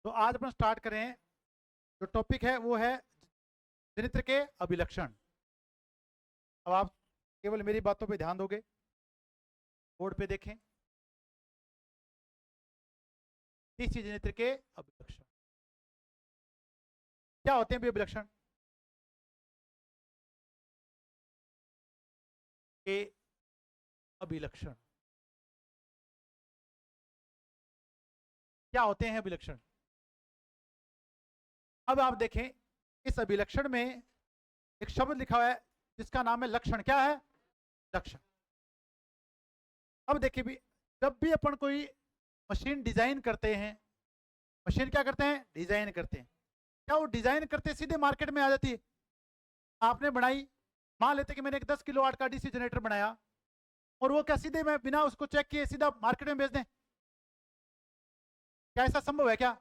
तो आज अपन स्टार्ट करें। जो टॉपिक है वो है जनित्र के अभिलक्षण। अब आप केवल मेरी बातों पे ध्यान दोगे, बोर्ड पे देखें। तीसरी जनित्र के अभिलक्षण क्या होते हैं भी अभिलक्षण के अभिलक्षण क्या होते हैं अभिलक्षण। अब आप देखें इस अभिलक्षण में एक शब्द लिखा हुआ है जिसका नाम है लक्षण। क्या है? लक्षण। अब देखिए भी, जब भी अपन कोई मशीन डिजाइन करते हैं, मशीन क्या करते हैं? डिजाइन करते हैं। क्या वो डिजाइन करते सीधे मार्केट में आ जाती है? आपने बनाई, मान लेते कि मैंने एक 10 किलोवाट का डीसी जनरेटर बनाया और वो क्या सीधे मैं बिना उसको चेक किए सीधा मार्केट में बेच दें? क्या ऐसा संभव है? क्या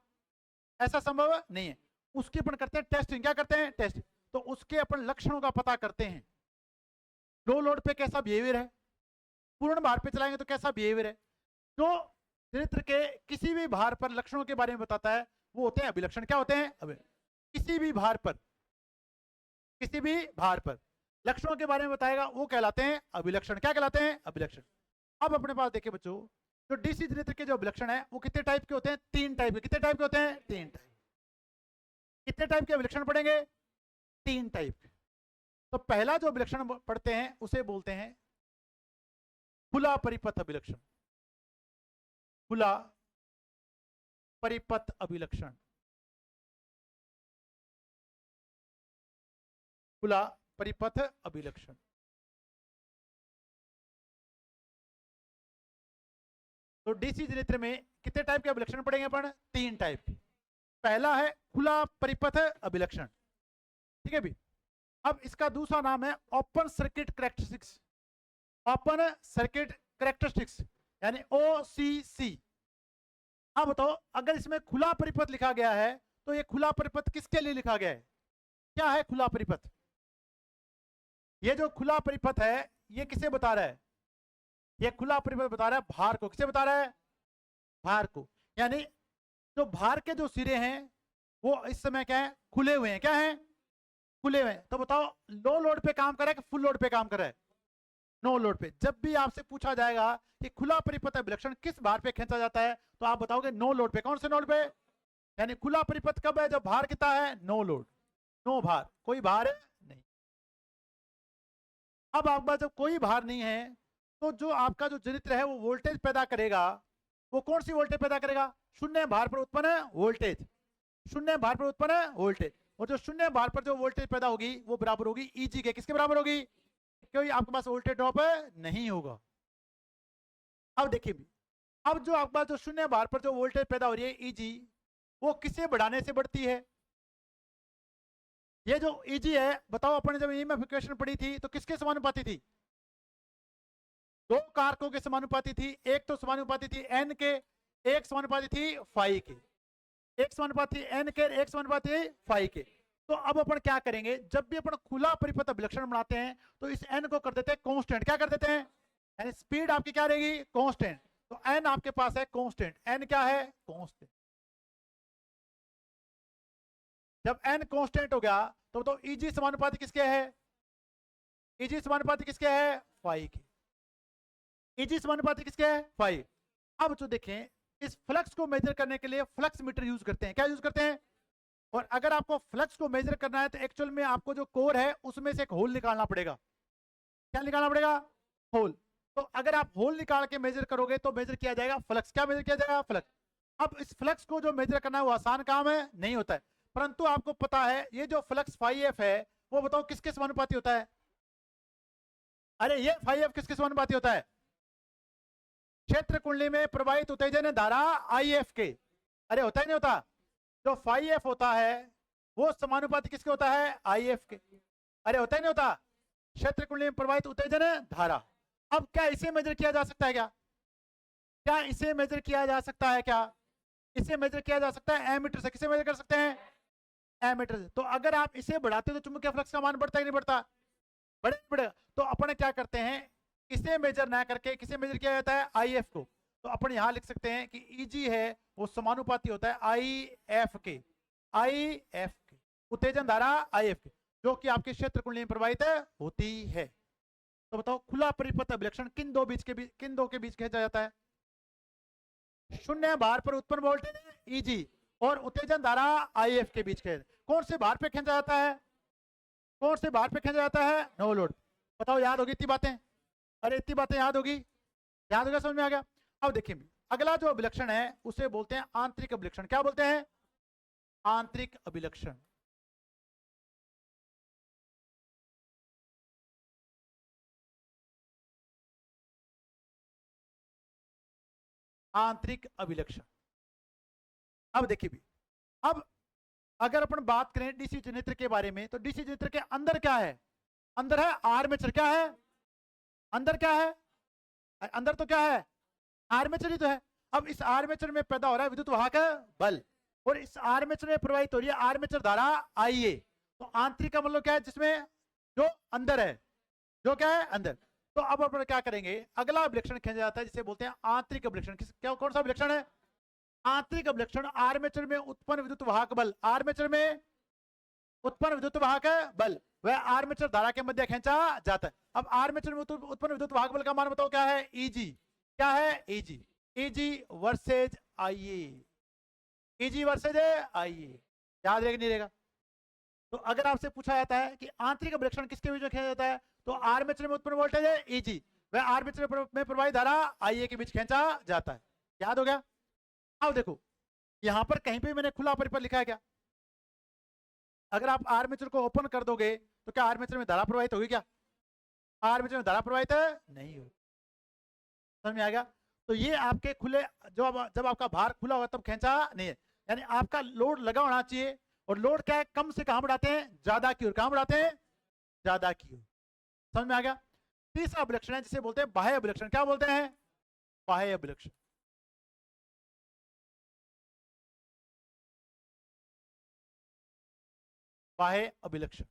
ऐसा संभव नहीं है। उसकी अपन करते हैं टेस्टिंग। क्या करते हैं? टेस्टिंग। तो उसके अपन लक्षणों का पता करते हैं। लो लोड पे कैसा बिहेवियर है, पूर्ण भार पे चलाएंगे तो कैसा बिहेवियर है। जो जनित्र के किसी भी भार पर लक्षणों के बारे में बताता है वो होते हैं अभिलक्षण। क्या होते हैं? किसी भी भार पर, किसी भी भार पर लक्षणों के बारे में बताएगा वो कहलाते हैं अभिलक्षण। क्या कहलाते हैं? अभिलक्षण। अब अपने पास देखिए बच्चों, जो डीसी जनित्र के जो अभिलक्षण है वो कितने टाइप के होते हैं? 3 टाइप के। कितने टाइप के होते हैं? 3 टाइप। कितने टाइप के अभिलक्षण पढ़ेंगे? 3 टाइप के। तो पहला जो अभिलक्षण पढ़ते हैं उसे बोलते हैं खुला परिपथ अभिलक्षण। खुला परिपथ अभिलक्षण। खुला परिपथ अभिलक्षण। तो डीसी जनित्र में कितने टाइप के अभिलक्षण पढ़ेंगे अपन? 3 टाइप के। पहला है खुला परिपथ अभिलक्षण, ठीक है भी। अब इसका दूसरा नाम है open circuit characteristics. Open circuit characteristics यानी ओसीसी। अब बताओ, अगर इसमें खुला परिपथ लिखा गया है तो ये खुला परिपथ किसके लिए लिखा गया है? क्या है खुला परिपथ? ये जो खुला परिपथ है ये किसे बता रहा है? ये खुला परिपथ बता रहा है भार को। किसे बता रहा है? भार को। यानी जो भार के जो सिरे हैं वो इस समय क्या है? खुले हुए हैं। क्या है? खुले हुए हैं। तो बताओ लो लोड पे काम कर रहा है कि फुल लोड पे काम कर रहा है? नो लोड पे। जब भी आपसे पूछा जाएगा कि खुला परिपथ अभिलक्षण किस भार पे खींचा जाता है तो आप बताओगे नो लोड पे। कौन से लोड पे? यानी खुला परिपथ कब है? जब भार कितना है? नो लोड, नो भार, कोई भार नहीं। अब आपके पास जब कोई भार नहीं है तो जो आपका जो जनित्र है वो वोल्टेज पैदा करेगा। वो कौन सी वोल्टेज पैदा करेगा? शून्य भार पर उत्पन्न वोल्टेज। शून्य भार पर उत्पन्न वोल्टेज। और जो शून्य भार पर जो वोल्टेज पैदा होगी वो बराबर होगी ईजी के। किसके बराबर होगी? क्योंकि आपके पास वोल्टेज ड्रॉप नहीं होगा। अब देखिए भी, अब जो आपके पास जो शून्य भार पर जो वोल्टेज पैदा हो रही है ईजी, वो किसे बढ़ाने से बढ़ती है? ये जो ईजी है, बताओ अपने जब ईएमएफ इक्वेशन पढ़ी थी तो किसके समानुपाती थी? 2 कारकों के समानुपाती थी। एक तो समानुपाती थी एन के, एक समानुपाती थी फाई के। एक समानुपाती एन के, एक समानुपाती फाई के। तो अब अपन क्या करेंगे, जब भी अपन खुला परिपथ अभिलक्षण बनाते हैं तो इस एन को कर देते हैं कांस्टेंट। क्या कर देते हैं? यानी स्पीड आपकी क्या रहेगी? कांस्टेंट। तो एन आपके पास है कांस्टेंट। एन क्या है? कांस्टेंट। जब एन कांस्टेंट हो गया तो ईजी समानुपाती किसके है? ईजी समानुपाती किसके है? फाई के। ईजी समानुपाती किसके है? फाई। अब जो देखें, इस फ्लक्स को मेजर करने के लिए फ्लक्स मीटर यूज करते हैं। क्या यूज करते हैं? और अगर आपको फ्लक्स को मेजर करना है तो एक्चुअल में आपको जो कोर है उसमें से एक होल निकालना पड़ेगा। क्या निकालना पड़ेगा? होल। तो अगर आप होल निकाल के मेजर करोगे तो मेजर किया जाएगा फ्लक्स। क्या मेजर किया जाएगा? फ्लक्स। अब इस फ्लक्स को जो मेजर करना है वो आसान काम है? नहीं होता है। परंतु आपको पता है ये जो फ्लक्स फाई एफ है वो बताओ किसके समानुपाती होता है? अरे ये फाई एफ किसके समानुपाती होता है? क्षेत्र कुंडली में प्रवाहित उत्तेजन धारा आई एफ के। अरे होता ही नहीं होता? जो फाई एफ होता है वो समानुपाती किसके होता है? आई एफ के। अरे होता ही नहीं होता? क्षेत्र कुंडली में प्रवाहित उत्तेजन धारा। अब क्या इसे मेजर किया जा सकता है? क्या इसे मेजर किया जा सकता है? क्या इसे मेजर किया जा सकता है? एमीटर से। किसे मेजर कर सकते हैं? एमीटर से। तो अगर आप इसे बढ़ाते हो तो चुंबकीय फ्लक्स का मान बढ़ता ही नहीं बढ़ता? बढ़ेगा। तो अपन क्या करते हैं, इसे मेजर ना करके किसे मेजर किया जाता है? आई एफ को। तो अपन यहां लिख सकते हैं कि ईजी है वो समानुपाती होता है आई एफ के, आई एफ के, उत्तेजन धारा आई एफ के, जो कि आपके क्षेत्र कुंडली में प्रवाहित होती है। तो बताओ खुला परिपथ अभिलक्षण किन दो के बीच खींचा जाता है? शून्य भार पर उत्पन्न वोल्टेज ईजी और उत्तेजन धारा आई एफ के बीच कौन से भार पे खींचा जाता है? कौन से भार पे खींचा जाता है? No load. बताओ याद होगी इतनी बातें? अरे इतनी बातें याद होगी? याद होगा? समझ में आ गया? अब देखिए अगला जो अभिलक्षण है उसे बोलते हैं आंतरिक अभिलक्षण। क्या बोलते हैं? आंतरिक अभिलक्षण। आंतरिक अभिलक्षण। अब देखिए भी, अब अगर अपन बात करें डीसी जनरेटर के बारे में, तो डीसी जनरेटर के अंदर क्या है? अंदर है आर्मेचर। क्या है अंदर? क्या है अंदर? तो क्या है? आर्मेचर ही तो है। अब इस आर्मेचर में पैदा हो रहा है विद्युत वाहक बल, और इस आर्मेचर में प्रवाहित हो रही है आर्मेचर धारा आई ए। तो आंतरिक का मतलब क्या है? जिसमें जो अंदर है, जो क्या है? अंदर। तो अब अपन क्या करेंगे, अगला अभिलक्षण खींचा जाता है जिसे बोलते हैं आंतरिक अभिलक्षण। क्या कौन सा अभिलक्षण है? आंतरिक अभिलक्षण। आर्मेचर में उत्पन्न विद्युत वाहक बल, आर्मेचर में उत्पन्न विद्युत वाहक बल वह आर्मेचर धारा के मध्य खींचा जाता है। अब आर्मेचर में उत्पन्न विद्युत वाहक बल का मान बताओ क्या है? ईजी। क्या है? ईजी। ईजी वर्सेज आईए, ईजी वर्सेज आईए। याद रहेगा नहीं रहेगा? तो अगर आपसे पूछा जाता है कि आंतरिक अभिलक्षण किसके बीच में खींचा जाता है, तो आर्मेचर में उत्पन्न वोल्टेज है ईजी, वह आर्मेचर में प्रवाहित धारा आईए के बीच खींचा जाता है। याद हो गया? अब देखो यहां पर कहीं पे मैंने खुला परिपथ लिखा है क्या? अगर आप आर्मेचर को ओपन कर दोगे तो क्या आर्मेचर में धारा प्रवाहित होगी? क्या आर्मेचर में धारा प्रवाहित है? नहीं होगी। समझ में आ गया? तो ये आपके खुले, जब आपका भार खुला होगा तब खींचा नहीं है, यानी आपका लोड लगा होना चाहिए। और लोड क्या है? कम से कहां बढ़ाते हैं? ज्यादा की ओर। कहां बढ़ाते हैं? ज्यादा की ओर। समझ में आ गया? तीसरा अभिलक्षण है जिसे बोलते हैं बाह्य अभिलक्षण। क्या बोलते हैं? बाह्य अभिलक्षण। बाह्य अभिलक्षण।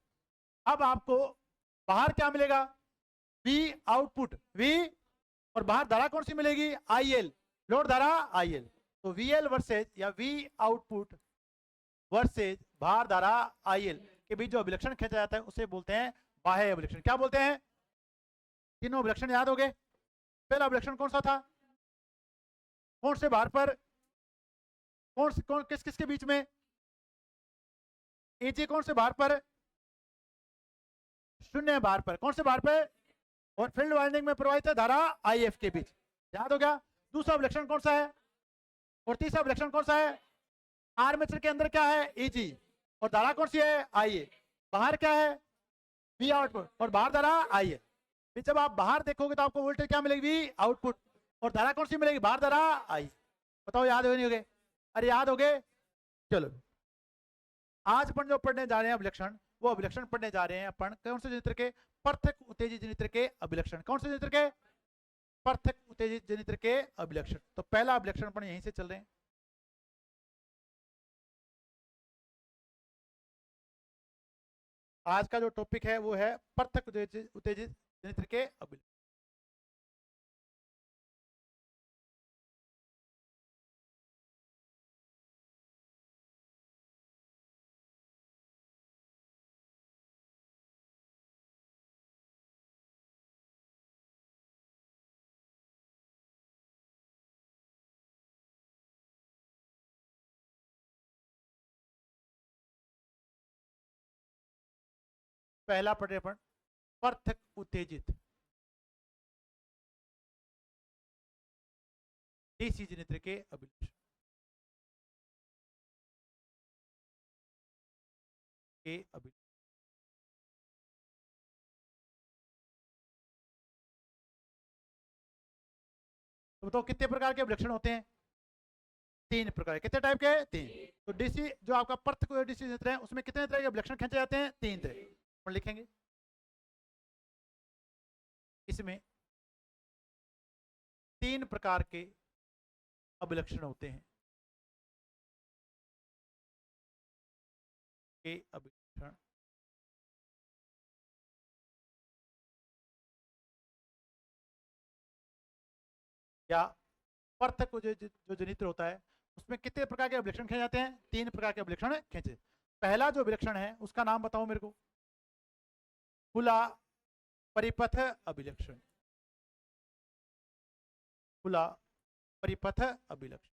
अब आपको बाहर क्या मिलेगा? वी आउटपुट, वी, और बाहर धारा कौन सी मिलेगी? आईएल, लोड धारा आईएल। तो वीएल वर्सेज या वी आउटपुट वर्सेज भार धारा आईएल के बीच जो अभिलक्षण खींचा जाता है उसे बोलते हैं बाह्य अभिलक्षण। क्या बोलते हैं? तीनों अभिलक्षण याद हो गए? पहला अभिलक्षण कौन सा था? कौन से भार पर? किस किस के बीच में? एजी कौन से भार पर? शून्य भार पर। कौन से भार पर? और फील्ड वाइंडिंग में प्रवाहित है धारा आईएफ के बीच। याद हो गया? दूसरा अभिलक्षण कौन सा है? और तीसरा अभिलक्षण कौन सा है? आर्मेचर के अंदर क्या है? एजी, और धारा कौन सी है? आईए। बाहर क्या है? वी आउटपुट, और बाहर धारा आईए। फिर जब आप बाहर देखोगे तो आपको वोल्टेज क्या मिलेगी? वी आउटपुट, और धारा कौन सी मिलेगी? बाहर धारा आई। बताओ याद हो नहीं हो गए? अरे याद हो गए? चलो आज अपन जो पढ़ने जा रहे हैं अभिलक्षण, वो अभिलक्षण पढ़ने जा रहे हैं अपन कौन से जनित्र के? पृथक उत्तेजित जनित्र के अभिलक्षण। कौन से जनित्र के? पृथक उत्तेजित जनित्र के अभिलक्षण। तो पहला अभिलक्षण अपन यहीं से चल रहे हैं। आज का जो टॉपिक है वो है पृथक उत्तेजित जनित्र के अभिलक्षण। पहला पढ़े अपन पृथक उत्तेजित डीसी जनित्र के अभिलक्षण के अभिलक्षण। तो बताओ कितने प्रकार के अभिलक्षण होते हैं? तीन प्रकार। कितने टाइप के? तीन। तो डीसी जो आपका पृथक डीसी जनित्र है उसमें कितने तरह के अभिलक्षण खींचे जाते हैं? तीन तरह। और लिखेंगे इसमें तीन प्रकार के अभिलक्षण होते हैं के अभिलक्षण। या पृथक जो जनित्र होता है उसमें कितने प्रकार के अभिलक्षण खींचे जाते हैं? 3 प्रकार के अभिलक्षण खींचे। पहला जो अभिलक्षण है उसका नाम बताओ मेरे को। खुला परिपथ अभिलक्षण। खुला परिपथ अभिलक्षण।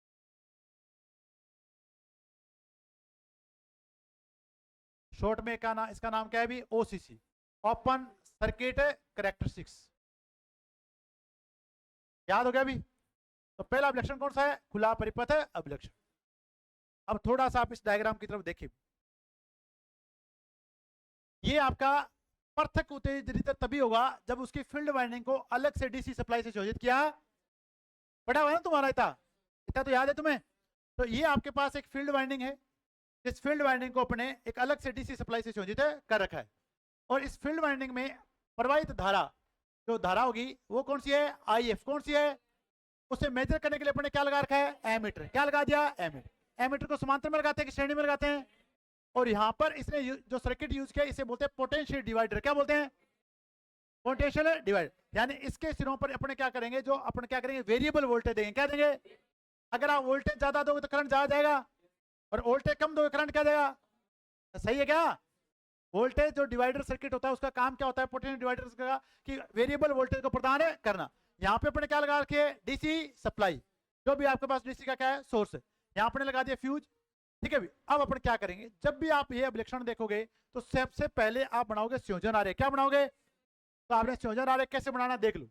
शॉर्ट में इसका नाम क्या है भी? OCC, open circuit characteristics. याद हो गया अभी? तो पहला अभिलक्षण कौन सा है? खुला परिपथ अभिलक्षण। अब थोड़ा सा आप इस डायग्राम की तरफ देखिए। ये आपका पृथक उत्तेजित तभी होगा जब उसकी फील्ड वाइंडिंग को अलग से डीसी सप्लाई से संयोजित किया। पढ़ा हुआ है ना तुम्हारा? इतना तो याद है तुम्हें? तो ये आपके पास एक फील्ड वाइंडिंग है, इस फील्ड वाइंडिंग को अपने एक अलग से डीसी सप्लाई से संयोजित कर रखा है, और इस फील्ड वाइंडिंग में प्रवाहित धारा, जो धारा होगी वो कौन सी है? आईएफ। कौन सी है? उसे मेजर करने के लिए अपने क्या लगा रखा है? एमीटर। क्या लगा दिया? एमीटर। एमीटर को समांतर में लगाते हैं कि श्रेणी में लगाते हैं? और यहां पर इसने जो सर्किट यूज किया इसे बोलते हैं पोटेंशियल डिवाइडर। क्या बोलते हैं? Potential divider. यानी इसके सिरों पर अपने क्या करेंगे? जो अपने क्या करेंगे? वेरिएबल वोल्टेज देंगे। क्या देंगे? अगर आप वोल्टेज ज्यादा दोगे तो करंट ज्यादा जाएगा, और वोल्टेज कम दोगे करंट क्या जाएगा? सही है क्या? वोल्टेज जो डिवाइडर सर्किट होता है उसका काम क्या होता है? पोटेंशियल डिवाइडर का कि वेरिएबल वोल्टेज को प्रदान करना। यहाँ पे अपने क्या लगा रखे? DC supply. जो भी आपके पास डीसी का क्या है? सोर्स है। यहाँ अपने लगा दिया फ्यूज। ठीक है भी? अब अपन क्या करेंगे? जब भी आप ये अभिलक्षण देखोगे तो सबसे पहले आप बनाओगे संयोजन आरेख। क्या बनाओगे? तो आपने संयोजन आरेख कैसे बनाना देख लो।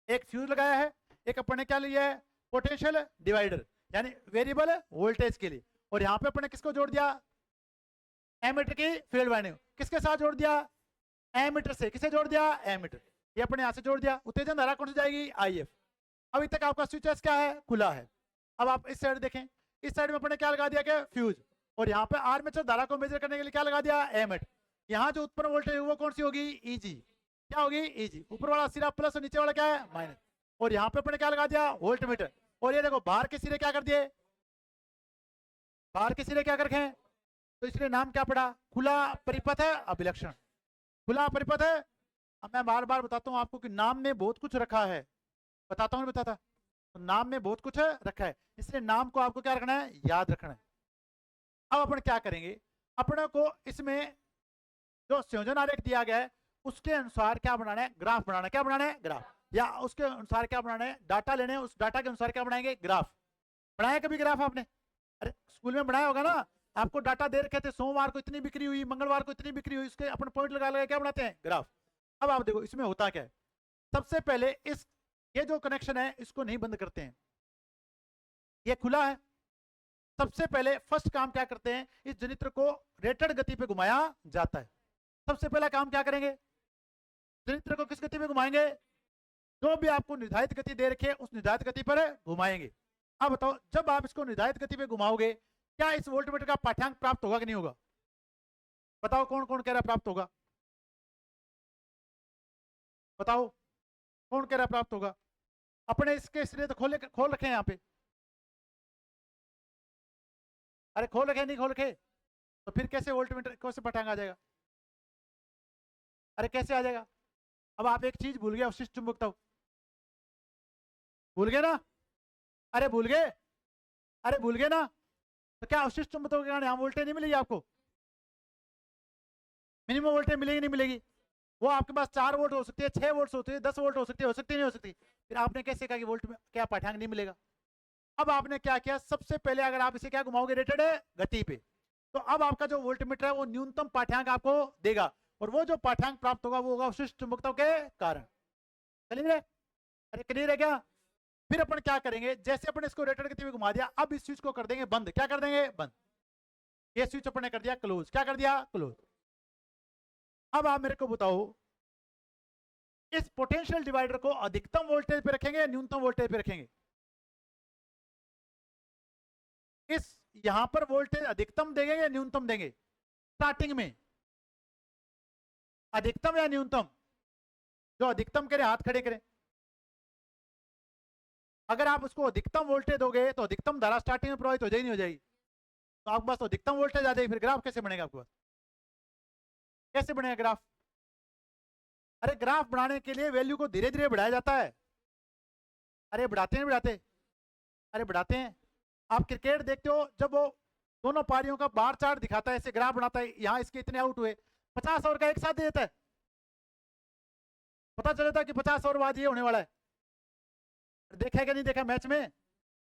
एक फ्यूज लगाया है, एक अपन ने क्या लिया है? पोटेंशियल डिवाइडर, यानी वेरिएबल वोल्टेज के लिए, और यहाँ पे अपने किसको जोड़ दिया? एमीटर की फील्ड वाइंडिंग। किसके साथ जोड़ दिया? एमीटर से। किसे जोड़ दिया? एमीटर। ये अपने यहाँ से जोड़ दिया। उत्तेजन धारा कौन सी जाएगी? आईएफ। अभी तक आपका स्विच क्या है? खुला है। अब आप इस साइड देखें, इस साइड में अपने क्या लगा दिया? क्या? फ्यूज। और यहाँ पे आर्मेचर धारा को मेजर करने के लिए क्या लगा दिया? एमीटर। यहाँ जो उत्पन्न वोल्टेज वो कौन सी होगी? ईजी। क्या होगी? ईजी। ऊपर वाला सिरा प्लस और नीचे वाला क्या है? माइनस। और यहाँ पे अपने क्या लगा दिया? वोल्टमीटर। और ये देखो बाहर के सिरे क्या कर दिए? बाहर के सिरे क्या कर रखे? तो इसलिए नाम क्या पड़ा? खुला परिपथ अभिलक्षण। खुला परिपथ है। अब मैं बार बार बताता हूँ आपको कि नाम में बहुत कुछ रखा है। बताता हूँ, बताता। तो नाम में बहुत कुछ रखा है, इसलिए नाम को आपको क्या रखना है? याद रखना है। अब अपन क्या करेंगे? अपने को इसमें जो संयोजन आरेख दिया गया है उसके अनुसार क्या बनाना है? ग्राफ बनाना है। क्या बनाना है? ग्राफ। या उसके अनुसार क्या बनाना है? डाटा लेने हैं, उस डाटा के अनुसार क्या बनाएंगे? ग्राफ। बनाया कभी ग्राफ आपने? अरे स्कूल में बनाया होगा ना। आपको डाटा दे रखे थे, सोमवार को इतनी बिक्री हुई, मंगलवार को इतनी बिक्री हुई, उसके अपन पॉइंट लगा लगा क्या बनाते हैं? ग्राफ। अब आप देखो इसमें होता क्या है। सबसे पहले ये जो कनेक्शन है इसको नहीं बंद करते हैं, ये खुला है। सबसे पहले फर्स्ट काम क्या करते हैं? इस जनित्र को रेटेड गति पे घुमाया जाता है। सबसे पहला काम क्या करेंगे? जनित्र को किस गति पे घुमाएंगे? जो भी आपको निर्धारित गति दे रखी है उस निर्धारित गति पर घुमाएंगे। अब बताओ, जब आप इसको निर्धारित गति पे घुमाओगे क्या इस वोल्टमीटर का पाठ्यांक प्राप्त होगा कि नहीं होगा? बताओ कौन कौन कह रहा प्राप्त होगा? बताओ कौन कह रहा प्राप्त होगा? अपने इसके सिरे तो खोल रखे हैं यहाँ पे। अरे खोल रखे नहीं खोल रखे? तो फिर कैसे वोल्टमीटर कैसे पाठ्यांक आ जाएगा? अरे कैसे आ जाएगा? अब आप एक चीज भूल गए, अवशिष्ट चुंबकत्व भूल गए ना? अरे भूल गए? अरे भूल गए ना? तो क्या अवशिष्ट चुंबकत्व के कारण यहाँ वोल्टेज नहीं मिलेगी आपको? मिनिमम वोल्टेज मिलेगी नहीं मिलेगी? वो आपके पास 4 वोल्ट हो सकती है, 6 वोल्ट हो सकती है, 10 वोल्ट हो सकती है, नहीं हो सकती? फिर आपने कैसे कहा कि वोल्ट में क्या पाठ्यांक नहीं मिलेगा? अब आपने क्या किया? सबसे पहले अगर आप इसे क्या घुमाओगे? रेटेड गति पे, तो अब आपका जो वोल्टमीटर है वो न्यूनतम पाठ्यांक आपको देगा, और वो जो पाठ्यांक प्राप्त होगा वो होगा अवशिष्ट चुंबकत्व के कारण। क्लियर है? अरे क्लियर है क्या? फिर अपन क्या करेंगे? जैसे अपन इसको रेटेड गति पे घुमा दिया, अब इस स्विच को कर देंगे बंद। क्या कर देंगे? बंद। ये स्विच अपन ने कर दिया क्लोज। क्या कर दिया? क्लोज। अब आप मेरे को बताओ, इस पोटेंशियल डिवाइडर को अधिकतम वोल्टेज पे रखेंगे या न्यूनतम वोल्टेज पे रखेंगे? इस यहां पर वोल्टेज अधिकतम देंगे या न्यूनतम देंगे? स्टार्टिंग में अधिकतम या न्यूनतम? जो अधिकतम करे हाथ खड़े करें। अगर आप उसको अधिकतम वोल्टेज दोगे तो अधिकतम धारा स्टार्टिंग में प्रवाहित हो जाएगी नहीं हो जाएगी? तो आपके पास अधिकतम वोल्टेज आ जाएगी, फिर ग्राफ कैसे बनेगा आपके पास? कैसे बनेगा ग्राफ? अरे ग्राफ बनाने के लिए वैल्यू को धीरे धीरे बढ़ाया जाता है। अरे बढ़ाते नहीं बढ़ाते? अरे बढ़ाते हैं। आप क्रिकेट देखते हो, जब वो दोनों पारियों का बार चार्ट दिखाता है, ऐसे ग्राफ बनाता है, यहाँ इसके इतने आउट हुए, 50 ओवर का एक साथ दे देता है, पता चल जाता है कि 50 ओवर बाद ये होने वाला है। देखा है कि नहीं देखा मैच में,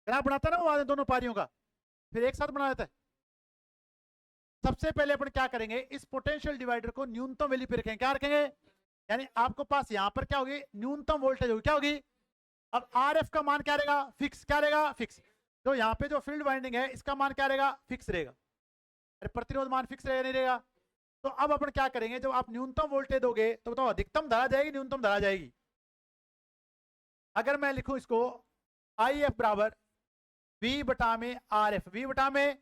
ग्राफ बनाता है ना वो दोनों पारियों का, फिर एक साथ बना देता है। सबसे पहले अपन क्या करेंगे, इस पोटेंशियल डिवाइडर को न्यूनतम वैल्यू पे रखेंगे। क्या रखेंगे, यानी आपको पास यहां पर क्या होगी, न्यूनतम वोल्टेज होगी। क्या होगी, अब आर एफ का मान क्या रहेगा, फिक्स। क्या रहेगा, फिक्स। तो यहाँ पे जो फील्ड वाइंडिंग है इसका मान क्या रहेगा, फिक्स रहेगा। अरे प्रतिरोध मान फिक्स रहेगा नहीं रहेगा। तो अब अपन क्या करेंगे, जब आप न्यूनतम वोल्टेज दोगे तो बताओ अधिकतम धारा जाएगी, न्यूनतम धारा जाएगी। अगर मैं लिखूं इसको आई एफ बराबर वी बटा में आर एफ, वी बटा में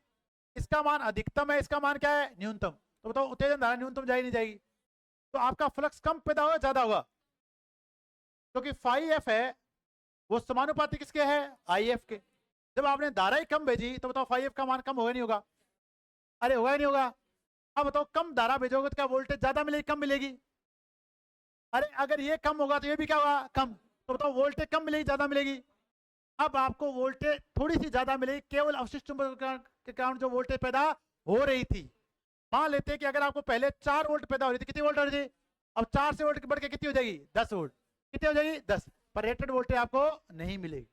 इसका मान अधिकतम है, इसका मान क्या है, न्यूनतम। तो बताओ उत्तेजन धारा न्यूनतम जाएगी नहीं जाएगी। तो आपका फ्लक्स कम पैदा होगा ज्यादा होगा, क्योंकि फाई एफ है वो समानुपाती किसके है, आई एफ के। जब आपने धारा ही कम भेजी तो बताओ फाई एफ का मान कम होगा नहीं होगा, अरे होगा ही नहीं होगा। अब बताओ कम धारा भेजोगे तो क्या वोल्टेज ज्यादा मिलेगी कम मिलेगी, अरे अगर ये कम होगा तो ये भी क्या होगा, कम। तो बताओ वोल्टेज कम मिलेगी ज्यादा मिलेगी। अब आपको वोल्टेज थोड़ी सी ज्यादा मिलेगी केवल अवशिष्ट चुंबक के कारण जो वोल्टेज पैदा हो रही थी। मान लेते हैं कि अगर आपको पहले 4 वोल्ट पैदा हो रही थी, कितनी वोल्ट हो रही थी, अब 4 से वोल्ट बढ़ के कितनी हो जाएगी, 10 वोल्ट। कितनी हो जाएगी, 10। पर रेटेड वोल्टेज आपको नहीं मिलेगी।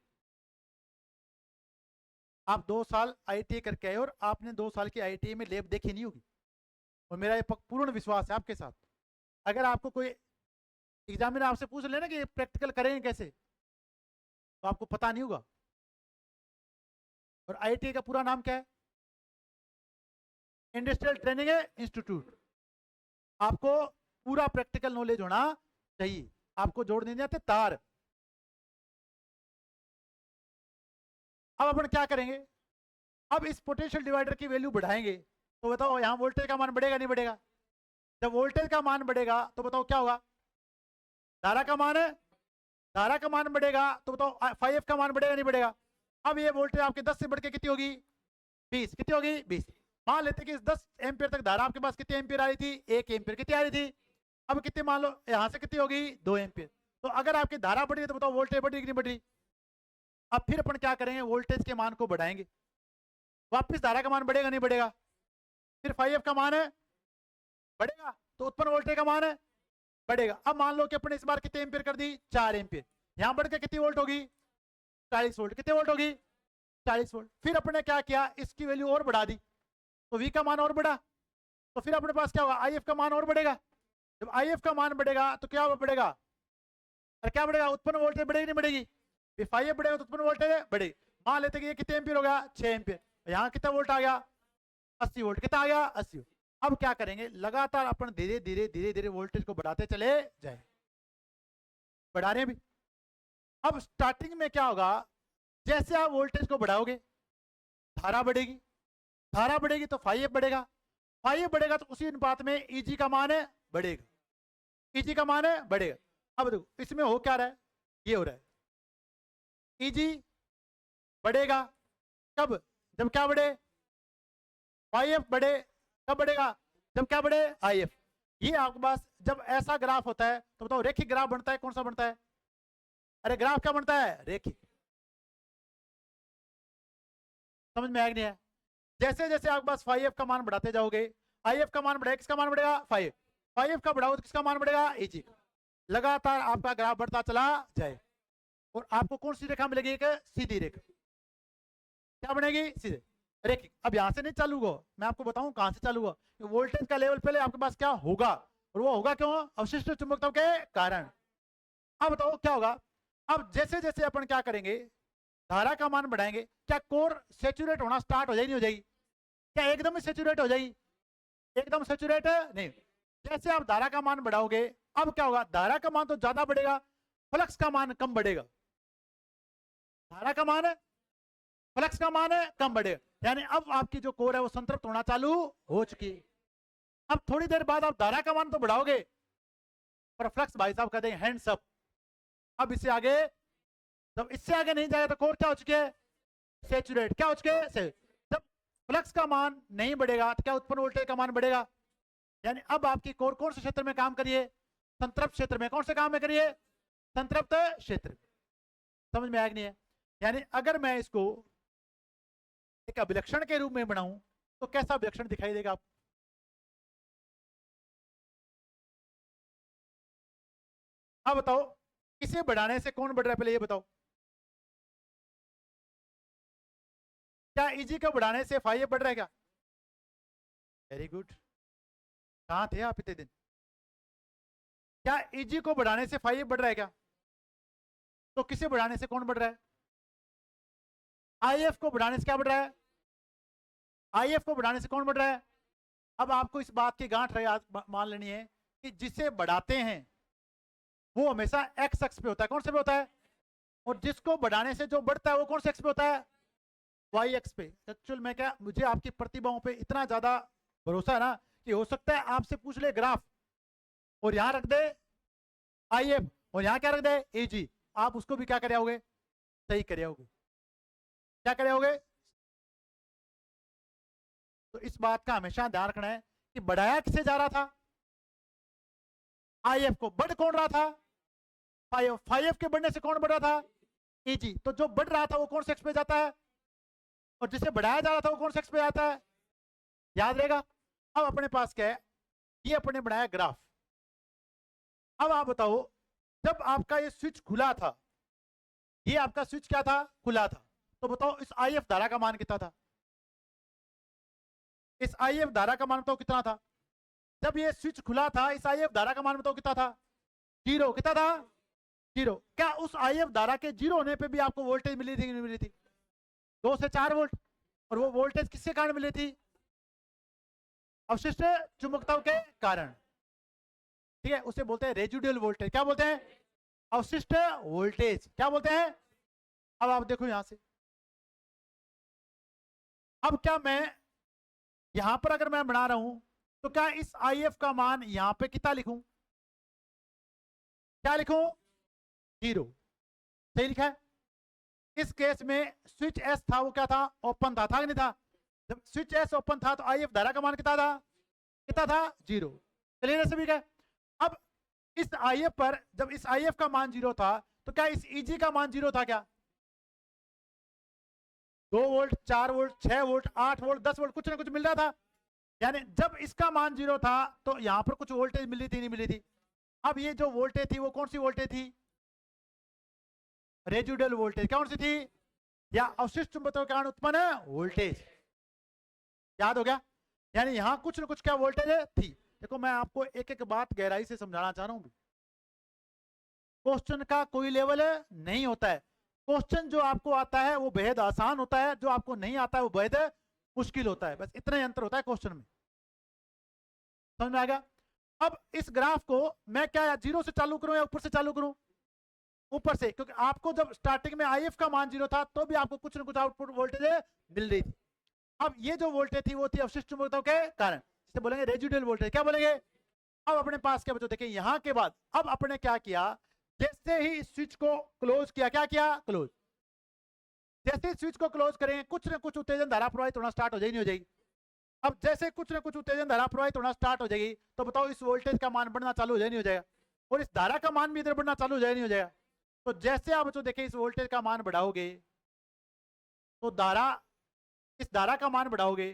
आप 2 साल आईटीआई करके आए और आपने 2 साल की आईटीआई में लैब देखी नहीं होगी, और मेरा ये पूर्ण विश्वास है आपके साथ। अगर आपको कोई एग्जामिनर आपसे पूछ लेना कि प्रैक्टिकल करेंगे कैसे, तो आपको पता नहीं होगा। और आईटीआई का पूरा नाम क्या है, इंडस्ट्रियल ट्रेनिंग इंस्टीट्यूट। आपको पूरा प्रैक्टिकल नॉलेज होना चाहिए। आपको जोड़ नहीं जाते तार। अब अपन क्या करेंगे, अब इस पोटेंशियल डिवाइडर की वैल्यू बढ़ाएंगे। तो बताओ यहां वोल्टेज का मान बढ़ेगा नहीं बढ़ेगा। जब वोल्टेज का मान बढ़ेगा तो बताओ क्या होगा, धारा का मान है, धारा का मान बढ़ेगा तो बताओ फाई एफ का मान बढ़ेगा नहीं बढ़ेगा। अब ये वोल्टेज आपके 10 से बढ़ के कितनी होगी, 20। कितनी होगी, 20। मान लेते कि इस 10 एम्पियर तक धारा आपके पास कितनी एम्पियर आ रही थी, 1 एम्पियर। कितनी आ रही थी, अब कितनी मान लो यहां से कितनी होगी, 2 एम्पियर। तो अगर आपकी धारा बढ़ी तो बताओ वोल्टेज बढ़ी कि नहीं बढ़ी। अब फिर अपन क्या करेंगे, वोल्टेज के मान को बढ़ाएंगे, वापस धारा का मान बढ़ेगा नहीं बढ़ेगा। फिर फाई एफ का मान है बढ़ेगा तो उत्पन्न वोल्टेज का मान है बढ़ेगा। अब मान लो कि अपने इस बार कितने एम्पियर कर दी, 4 एम्पियर। यहां बढ़ के कितनी वोल्ट होगी, 40 वोल्ट। कितने वोल्ट होगी, 40 वोल्ट। फिर अपने क्या किया, इसकी वैल्यू और बढ़ा दी, तो वी का मान और बढ़ा। तो फिर अपने पास क्या होगा, आई एफ का मान और बढ़ेगा। जब आई एफ का मान बढ़ेगा तो क्या बढ़ेगा, और क्या बढ़ेगा, उत्पन्न वोल्टेज बढ़ेगी नहीं बढ़ेगी। फाई एफ बढ़ेगा तो उत्पन्न वोल्टेज बढ़ेगी। मान लेते कि ये कितने एम्पियर हो गया, 6 एम्पियर। यहाँ कितना वोल्ट आ गया, 80 वोल्ट। कितना आ गया, 80 वोल्ट। अब क्या करेंगे, लगातार अपन धीरे धीरे धीरे धीरे वोल्टेज को बढ़ाते चले जाए, बढ़ा रहे हैं भी। अब स्टार्टिंग में क्या होगा, जैसे आप वोल्टेज को बढ़ाओगे धारा बढ़ेगी, धारा बढ़ेगी तो फाई एफ बढ़ेगा, फाई एफ बढ़ेगा तो उसी अनुपात में ईजी का मान है बढ़ेगा, ईजी का मान है बढ़ेगा। अब देखो इसमें हो क्या रहा है, ये हो रहा है ईजी बढ़ेगा कब, जब क्या बढ़े, फाई एफ बढ़े। कब बढ़ेगा, जब क्या बढ़े, आई एफ। ये आपके पास जब ऐसा ग्राफ होता है तो बताओ रेखिक ग्राफ बनता है, कौन सा बनता है, अरे ग्राफ क्या बनता है, रेखिक। समझ में आया नहीं है। जैसे जैसे आपके पास फाई एफ का मान बढ़ाते जाओगे, आई एफ का मान बढ़ेगा, किसका मान बढ़ेगा, फाई एफ। फाई एफ का बढ़ाओ तो किसका मान बढ़ेगा, ईजी। लगातार आपका ग्राफ बढ़ता चला जाए और आपको कौन सी रेखा मिलेगी, एक सीधी रेखा। क्या बनेगी, सीधे रेखिक। अब यहां से नहीं चालू होगा, मैं आपको बताऊं कहां से चालू होगा। वोल्टेज का लेवल पहले आपके पास क्या होगा, और वो होगा क्यों, अवशिष्ट चुंबकत्व के कारण। अब बताओ क्या होगा, अब जैसे जैसे अपन क्या करेंगे, धारा का मान बढ़ाएंगे, क्या कोर सेचुरेट होना स्टार्ट हो जाएगी नहीं हो जाएगी, क्या एकदम ही सेचुरेट हो जाएगी, एकदम सेचुरेट नहीं। जैसे आप धारा का मान बढ़ाओगे अब क्या होगा, धारा का मान तो ज्यादा बढ़ेगा, फ्लक्स का मान कम बढ़ेगा। धारा का मान है, फ्लक्स का मान है कम बढ़ेगा, यानी अब आपकी जो कोर है वो संतृप्त होना चालू हो चुकी है। अब थोड़ी देर बाद आप धारा का मान तो बढ़ाओगे पर फ्लक्स भाई साहब कहते हैं हैंड्स अप। अब इससे आगे, जब इससे आगे नहीं जाएगा तो कोर क्या हो चुके हैं, सेचुरेट। क्या हो चुके हैं, जब फ्लक्स का मान नहीं बढ़ेगा तो क्या उत्पन्न वोल्टेज का मान बढ़ेगा। यानी अब आपकी कोर कौन से क्षेत्र में काम करिए, संतृप्त क्षेत्र में। कौन से काम में करिए, संतृप्त क्षेत्र। समझ में आया कि नहीं है। यानी अगर मैं इसको एक अभिलक्षण के रूप में बनाऊं तो कैसा अभिलक्षण दिखाई देगा आपको? अब बताओ इसे बढ़ाने से कौन बढ़ रहा है, पहले ये बताओ। क्या इजी को बढ़ाने से फाइव बढ़ रहा है क्या? वेरी गुड, कहां थे आप इतने दिन? क्या इजी को बढ़ाने से फाइव बढ़ रहा है क्या? तो किसे बढ़ाने से कौन बढ़ रहा है? आईएफ को बढ़ाने से क्या बढ़ रहा है? आईएफ को बढ़ाने से कौन बढ़ रहा है? अब आपको इस बात की गांठ मान लेनी है कि जिसे बढ़ाते हैं वो हमेशा एक्स अक्ष पे होता है। कौन से पे होता है? और जिसको बढ़ाने से जो बढ़ता है वो कौन से एक्स पे होता है? वाई एक्स पे। एक्चुअल में क्या, मुझे आपकी प्रतिभाओं पे इतना ज्यादा भरोसा है ना कि हो सकता है आपसे पूछ ले ग्राफ और यहां रख दे आईएफ और यहां क्या रख दे एजी, आप उसको भी क्या करे होगे? सही करे होगे। क्या करे होगे? तो इस बात का हमेशा ध्यान रखना है कि बढ़ाया किसे जा रहा था? आईएफ को। बढ़ कौन रहा था? फाइव। फाइव के बढ़ने से कौन बढ़ रहा था? एजी। तो जो बढ़ रहा था वो कौन से एक्स पे जाता है? और जिसे बढ़ाया जा रहा था वो कौन से एक्स पे जाता है? याद रहेगा। अब अपने पास क्या है, ये अपने बनाया ग्राफ। अब आप बताओ जब आपका ये स्विच खुला था, ये आपका स्विच क्या था? खुला था। तो बताओ इस आईएफ धारा का मान कितना था? इस आईएफ धारा का मान बताओ कितना था? जब ये स्विच खुला था इस आईएफ धारा का मान बताओ कितना था? जीरो। कितना था? जीरो। क्या उस आईएफ धारा के जीरो होने पे भी आपको वोल्टेज मिली थी कि नहीं मिली थी? 2 से 4 वोल्ट। और वो वोल्टेज किसके कारण मिली थी? अवशिष्ट चुंबकत्व के कारण। ठीक है, उसे बोलते हैं रेजिडुअल वोल्टेज। क्या बोलते हैं? अवशिष्ट वोल्टेज। क्या बोलते हैं? अब आप देखो यहां से, अब क्या मैं यहां पर अगर मैं बना रहा हूं तो क्या इस आईएफ का मान यहां पे कितना लिखूं? क्या लिखूं? जीरो। सही लिखा है। इस केस में स्विच एस था वो क्या था? ओपन था कि नहीं था? जब स्विच एस ओपन था तो आईएफ धारा का मान कितना था? कितना था? जीरो। क्लियर है सभी का? अब इस आईएफ पर जब इस आईएफ का मान जीरो था तो क्या इस ईजी का मान जीरो था क्या? 2 volt, 4 volt, 6 volt, 8 volt, 10 volt, कुछ ना कुछ मिल रहा था। यानी जब इसका मान जीरो था तो यहां पर कुछ वोल्टेज मिली थी नहीं मिली थी? अब ये जो वोल्टेज थी वो कौन सी वोल्टेज थी? Residual voltage. कौन सी थी? या अवशिष्ट चुंबकत्व के कारण उत्पन्न वोल्टेज। याद हो गया? यानी यहां कुछ ना कुछ क्या वोल्टेज थी। देखो मैं आपको एक एक बात गहराई से समझाना चाह रहा हूं। क्वेश्चन का कोई लेवल नहीं होता है। क्वेश्चन जो आपको आता है वो बेहद आसान होता है, जो आपको नहीं आता है वो बेहद मुश्किल होता है। बस इतना ही अंतर होता है क्वेश्चन में। समझ में आ गया? अब इस ग्राफ को मैं क्या जीरो से चालू करूं या ऊपर से चालू करूं? ऊपर से, क्योंकि आपको जब स्टार्टिंग में आईएफ का मान जीरो था तो भी आपको कुछ ना कुछ आउटपुट वोल्टेज मिल रही थी। अब ये जो वोल्टेज थी वो थी अवशिष्ट चुंबकत्व के कारण, जिसे बोलेंगे रेजिडुअल वोल्टेज। क्या बोलेंगे? अब अपने पास क्या बच्चों देखिए यहां के बाद अब अपने क्या किया, जैसे ही स्विच को क्लोज किया, क्या किया? क्लोज। जैसे स्विच को क्लोज करेंगे कुछ ना कुछ उत्तेजन धारा प्रवाहित होना स्टार्ट हो जाएगी, नहीं हो जाएगी? अब जैसे कुछ ना कुछ उत्तेजन धारा प्रवाहित होना स्टार्ट हो जाएगी तो बताओ इस वोल्टेज का मान बढ़ना चालू हो जाए नहीं हो जाएगा? और इस धारा का मान भी इधर बढ़ना चालू हो जाए नहीं हो जाएगा? तो जैसे आप बच्चों देखिए इस वोल्टेज का मान बढ़ाओगे तो धारा, इस धारा का मान बढ़ाओगे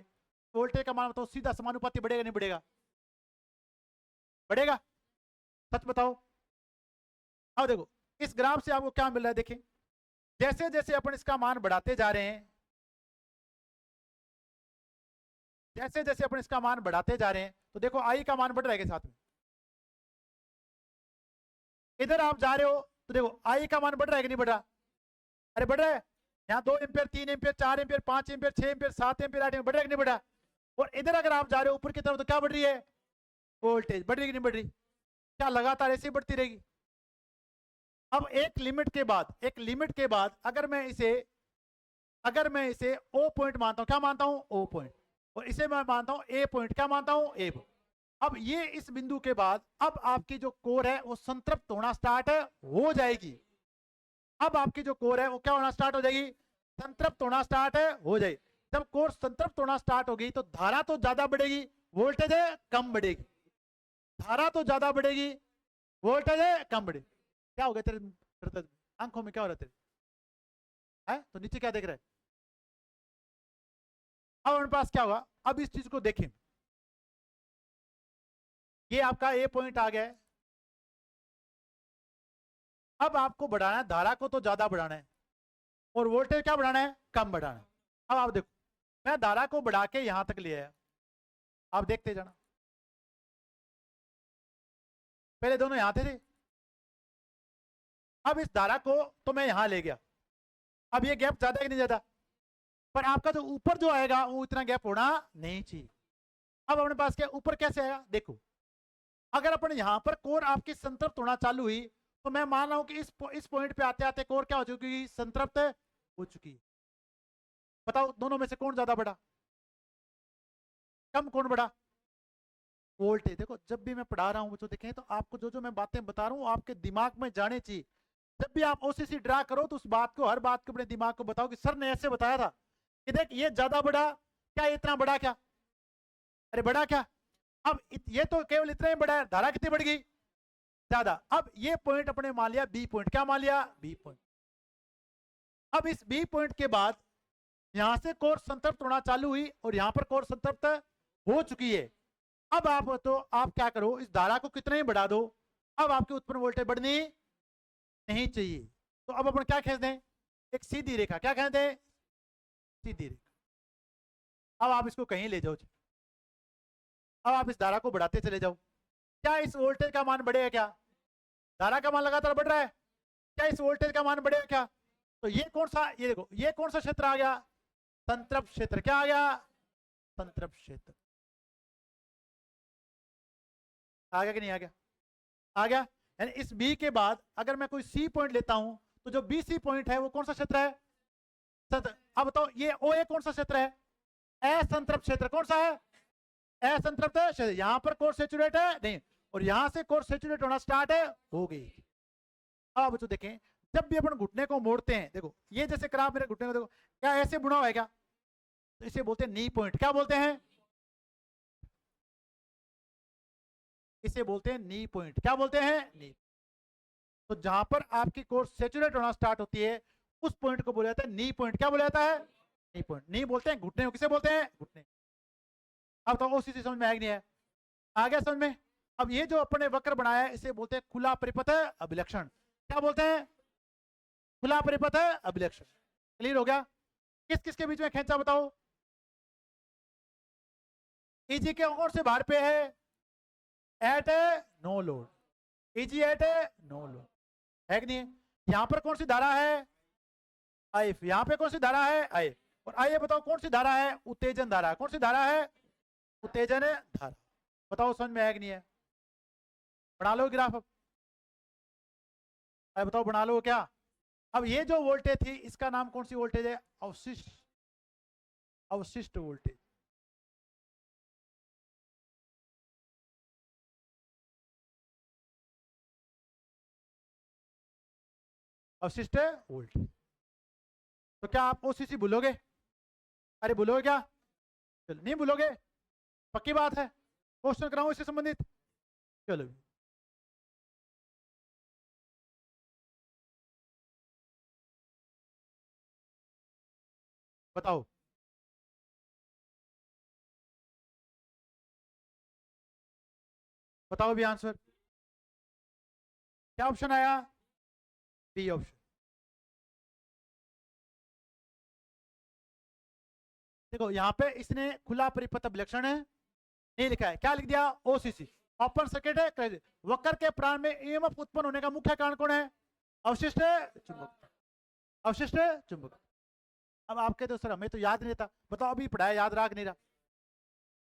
वोल्टेज का मान बताओ सीधा समानुपाती बढ़ेगा नहीं बढ़ेगा? बढ़ेगा। सच बताओ। अब देखो इस ग्राफ से आपको क्या मिल रहा है, देखिए जैसे जैसे अपन इसका मान बढ़ाते जा रहे हैं, जैसे जैसे अपन इसका मान बढ़ाते जा रहे हैं तो देखो आई का मान बढ़ रहा है साथ में। इधर आप जा रहे हो तो देखो आई का मान बढ़ रहा है कि नहीं बढ़ रहा? अरे बढ़ रहा है। यहाँ 2 ampere, 3 ampere, 4 ampere, 5 ampere, 6 ampere, 7 ampere, 8 ampere, बढ़ रहा है कि नहीं बढ़ रहा? और इधर अगर आप जा रहे हो ऊपर की तरफ तो क्या बढ़ रही है? वोल्टेज। बढ़ रही है कि नहीं बढ़ रही? क्या लगातार ऐसे ही बढ़ती रहेगी? अब एक लिमिट के बाद, एक लिमिट के बाद अगर मैं इसे ओ पॉइंट मानता हूं, क्या मानता हूं? O point. और इसे मैं मानता हूं ए पॉइंट। क्या मानता हूं? ए पॉइंट। अब ये इस बिंदु के बाद अब आपकी जो कोर है वो संतृप्त होना स्टार्ट हो जाएगी। अब आपकी जो कोर है वो क्या होना स्टार्ट हो जाएगी? संतृप्त होना स्टार्ट हो जाएगी। जब कोर संतृप्त होना स्टार्ट होगी तो धारा तो ज्यादा बढ़ेगी, वोल्टेज कम बढ़ेगी। धारा तो ज्यादा बढ़ेगी, वोल्टेज कम बढ़ेगी। क्या हो गया तेरे आंखों में, क्या हो रहा है तेरे? है, तो नीचे क्या देख रहे हैं? अब हमारे पास क्या होगा, अब इस चीज को देखें, ये आपका ए पॉइंट आ गया है। अब आपको बढ़ाना है, धारा को तो ज्यादा बढ़ाना है और वोल्टेज क्या बढ़ाना है, कम बढ़ाना है। अब आप देखो, मैं धारा को बढ़ा के यहां तक ले आया, आप देखते जाना, पहले दोनों यहां थे। अब इस धारा को तो मैं यहां ले गया, अब ये गैप ज्यादा है कि नहीं ज्यादा, पर आपका जो ऊपर जो आएगा वो इतना गैप होना नहीं चाहिए। अब अपने पास क्या ऊपर कैसे आएगा, देखो, अगर अपन यहां पर कोर आपकी संतृप्त होना चालू हुई, तो मैं मान रहा हूं कि इस पॉइंट पे आते आते कोर क्या हो चुकी, संतृप्त हो चुकी है। बताओ दोनों में से कौन ज्यादा बड़ा, कम कौन बड़ा, वोल्टेज। देखो जब भी मैं पढ़ा रहा हूं बच्चों, देखें तो आपको जो जो मैं बातें बता रहा हूं आपके दिमाग में जाने चाहिए। जब भी आप ओसीसी ड्रा करो तो उस बात को, हर बात को अपने दिमाग को बताओ कि सर ने ऐसे बताया था कि देख ये ज्यादा बड़ा, क्या इतना बड़ा, क्या अरे बड़ा क्या, अब ये तो केवल इतना ही बड़ा है, धारा कितनी बढ़ गई, ज्यादा। अब ये पॉइंट अपने मान लिया बी पॉइंट, क्या मान लिया, बी पॉइंट। अब इस बी पॉइंट के बाद यहां से कोर संतृप्त होना चालू हुई और यहां पर कोर संतृप्त हो चुकी है। अब आप क्या करो, इस धारा को कितना ही बढ़ा दो, अब आपकी उत्पन्न वोल्टेज बढ़नी नहीं चाहिए। तो अब अपन क्या खींच दें, एक सीधी रेखा, क्या खींच दें, सीधी रेखा। अब आप इसको कहीं ले जाओ, अब आप इस धारा को बढ़ाते चले जाओ, क्या इस वोल्टेज का मान बढ़ेगा, क्या धारा का मान लगातार बढ़ रहा है, क्या इस वोल्टेज का मान बढ़ेगा क्या। तो ये कौन सा, ये देखो ये कौन सा क्षेत्र आ गया, संतृप्त क्षेत्र, क्या आ गया, संतृप्त क्षेत्र। आ गया कि नहीं आ गया, आ गया। यानी इस बी के बाद अगर मैं कोई सी पॉइंट लेता हूं, तो जो बी सी पॉइंट है वो कौन सा क्षेत्र है, अब बताओ ये ओ ए कौन सा क्षेत्र है, असंतृप्त क्षेत्र, कौन सा है, असंतृप्त क्षेत्र। यहां पर कोर सेचुरेट है नहीं, और यहां से कोर सेचुरेट होना स्टार्ट है, हो गई। अब बच्चों देखें, जब भी अपन घुटने को मोड़ते हैं, देखो ये जैसे कराब मेरे घुटने को देखो, क्या ऐसे बुना हुआ है क्या, तो इसे बोलते हैं नी पॉइंट, क्या बोलते हैं, इसे बोलते हैं नी पॉइंट, क्या बोलते हैं, नी। तो जहां पर आपकी कोर सेचुरेट होना स्टार्ट होती है, उस पॉइंट को बोला जाता है नी पॉइंट, क्या बोला जाता है, नी पॉइंट। नी बोलते हैं घुटने को, किसे बोलते हैं, घुटने। अब तो उसी से समझ में आया कि नहीं है, आ गया समझ में। अब ये जो अपने वक्र बनाया है इसे बोलते हैं खुला परिपथ अभिलक्षण, क्या बोलते हैं, खुला परिपथ अभिलक्षण। क्लियर हो गया, किस किस के बीच में खींचा बताओ, इजी के कौन से भार पे है, at no load, EG at no load, है कि नहीं है। यहां पर कौन सी धारा है, आई, यहां पे कौन सी धारा है, आई। और आइए बताओ कौन सी धारा है, उत्तेजन धारा, कौन सी धारा है, उत्तेजन धारा। बताओ समझ में आया कि नहीं है, बना लो ग्राफ अब, बताओ बना लो क्या। अब ये जो वोल्टेज थी इसका नाम कौन सी वोल्टेज है, अवशिष्ट, अवशिष्ट वोल्टेज। अवशिष्ट वोल्टेज। तो क्या आप ओसीसी भूलोगे, अरे भूलोगे क्या, चलो नहीं भूलोगे, पक्की बात है, क्वेश्चन कराऊं इससे संबंधित, चलो बताओ, बताओ भी आंसर, क्या ऑप्शन आया, बी ऑप्शन। देखो यहाँ पे इसने खुला परिपथ अभिलक्षण है नहीं लिखा है, क्या लिख दिया, ओसीसी, ओपन सर्किट है। वक्र के प्राण में ईएमएफ उत्पन्न होने का मुख्य कारण कौन है, अवशिष्ट चुंबक, अवशिष्ट चुंबक। अब आप कहते हो सर हमें तो याद नहीं रहता, बताओ अभी पढ़ाया याद रहा नहीं रहा।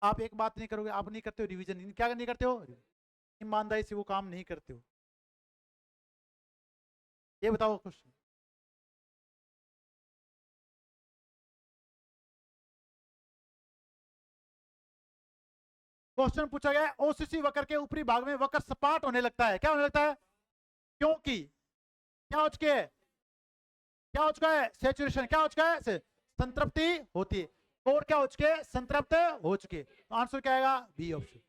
आप एक बात नहीं करोगे, आप नहीं करते हो रिवीजन, क्या नहीं करते हो, ईमानदारी से वो काम नहीं करते हो, ये बताओ क्वेश्चन। क्वेश्चन पूछा गया ओसीसी वक्र के ऊपरी भाग में वक्र सपाट होने लगता है, क्या होने लगता है, क्योंकि क्या हो चुके है, क्या हो चुका है, सेचुरेशन, क्या हो चुका है, संतृप्ति होती है, और क्या हो चुके, संतृप्त हो चुके। तो आंसर क्या आएगा, बी ऑप्शन।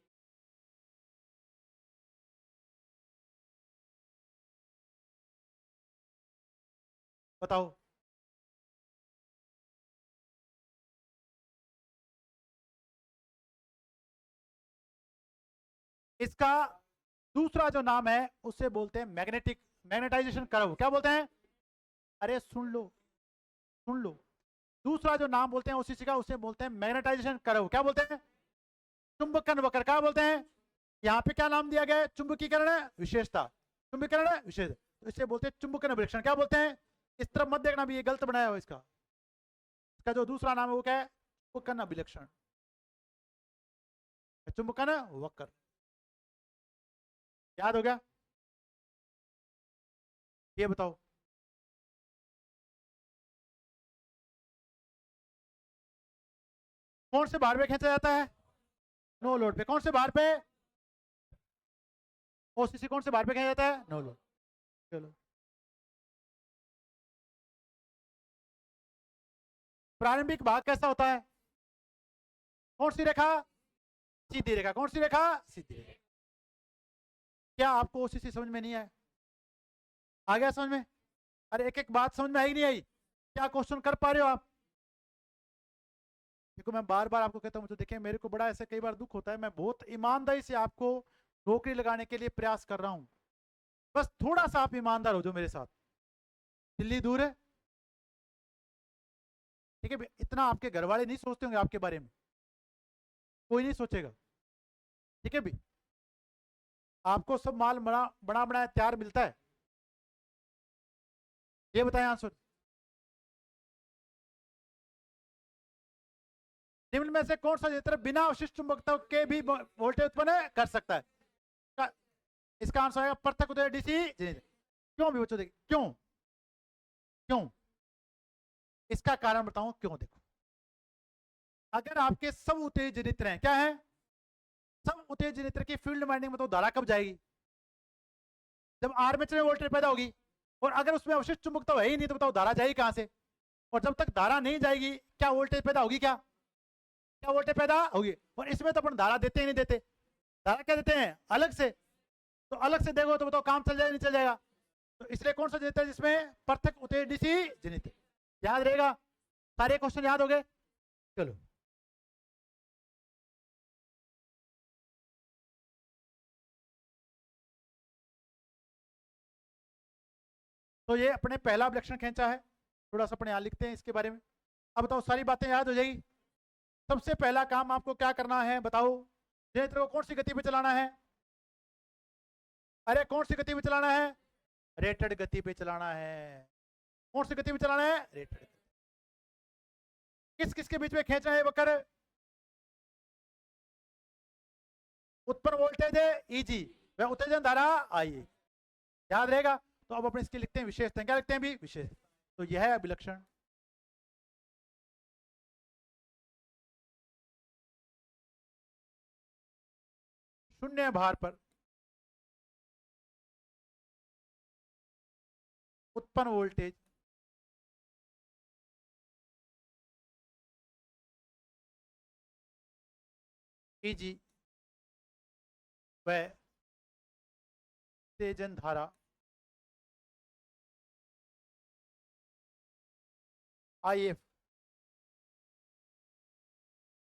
बताओ इसका दूसरा जो नाम है उसे बोलते हैं मैग्नेटाइजेशन कर्व। क्या बोलते हैं? अरे सुन लो, सुन लो। दूसरा जो नाम बोलते हैं उसी चीज का, उसे बोलते हैं मैग्नेटाइजेशन कर्व। क्या बोलते हैं? चुंबकन वक्र। क्या बोलते हैं? यहाँ पे क्या नाम दिया गया है? चुंबकीकरण विशेषता। चुंबकीकरण विशेष, तो इसे बोलते हैं चुंबकन विलक्षण। क्या बोलते हैं? इस तरफ मत देखना भी, ये गलत बनाया हुआ इसका। इसका जो दूसरा नाम है वो क्या है? चुंबकन विलक्षण, चुंबकन वक्र। याद हो गया? ये बताओ। कौन से बार पे खींचा जाता है? नो लोड पे। कौन से बार पे? ओसीसी कौन से बार पे खींचा जाता है? No load. चलो, प्रारंभिक भाग कैसा होता है? कौन सी रेखा? सीधी रेखा। कौन सी रेखा? सीधी रेखा। क्या आपको ओसीसी समझ में नहीं है? आ गया समझ में? अरे एक एक बात समझ में आई नहीं आई? क्या क्वेश्चन कर पा रहे हो आप? देखो मैं बार बार आपको कहता हूँ, तो देखिए मेरे को बड़ा ऐसे कई बार दुख होता है, मैं बहुत ईमानदारी से आपको नौकरी लगाने के लिए प्रयास कर रहा हूँ। बस थोड़ा सा आप ईमानदार हो जो मेरे साथ। दिल्ली दूर है, ठीक है? इतना आपके घर वाले नहीं सोचते होंगे आपके बारे में, कोई नहीं सोचेगा, ठीक है भी? आपको सब माल बना बना बनाया तैयार मिलता है? ये बताएं आंसर। निम्न में से कौन सा क्षेत्र बिना अवशिष्ट चुंबकत्व के भी वोल्टेज उत्पन्न कर सकता है? इसका आंसर आएगा पृथक उत्तेजित डीसी। क्यों भी बच्चों, देखिए क्यों? क्यों? इसका कारण बताऊं क्यों। देखो, अगर आपके सब उत्तेजित हैं, क्या है? सब उत्तेजित की फील्ड वाइंडिंग में तो धारा कब जाएगी? जब आर्मेचर में वोल्टेज पैदा होगी। और अगर उसमें अवशिष्ट चुंबकत्व है ही नहीं तो बताओ धारा जाएगी कहां से? और जब तक धारा नहीं जाएगी क्या वोल्टेज पैदा होगी? क्या क्या वोल्टेज पैदा होगी? और इसमें तो अपन धारा देते ही नहीं देते। धारा क्या देते हैं? अलग से। तो अलग से देखो तो बताओ काम चल जाएगा नहीं चल जाएगा? तो इसलिए कौन सा जनित है जिसमें पृथक उत्तेजित डीसी जनित है? याद रहेगा? सारे क्वेश्चन याद हो गए? चलो, तो ये अपने पहला विलक्षण खींचा है, थोड़ा सा अपने यहाँ लिखते हैं इसके बारे में। अब बताओ सारी बातें याद हो जाएगी? सबसे पहला काम आपको क्या करना है बताओ? जनरेटर को कौन सी गति पे चलाना है? अरे कौन सी गति पे चलाना है? रेटेड गति पे चलाना है। कौन सी गति पे चलाना है? रेटेड। किस किस के बीच में खींचना है वक्र? उत्पन्न वोल्टेज है ईजी, वह उत्तेजन धारा आई। याद रहेगा? तो अब अपने इसके लिखते हैं विशेषता। क्या लिखते हैं भी? विशेष। तो यह है अभिलक्षण। शून्य भार पर उत्पन्न वोल्टेज ईजी व उत्तेजन धारा IF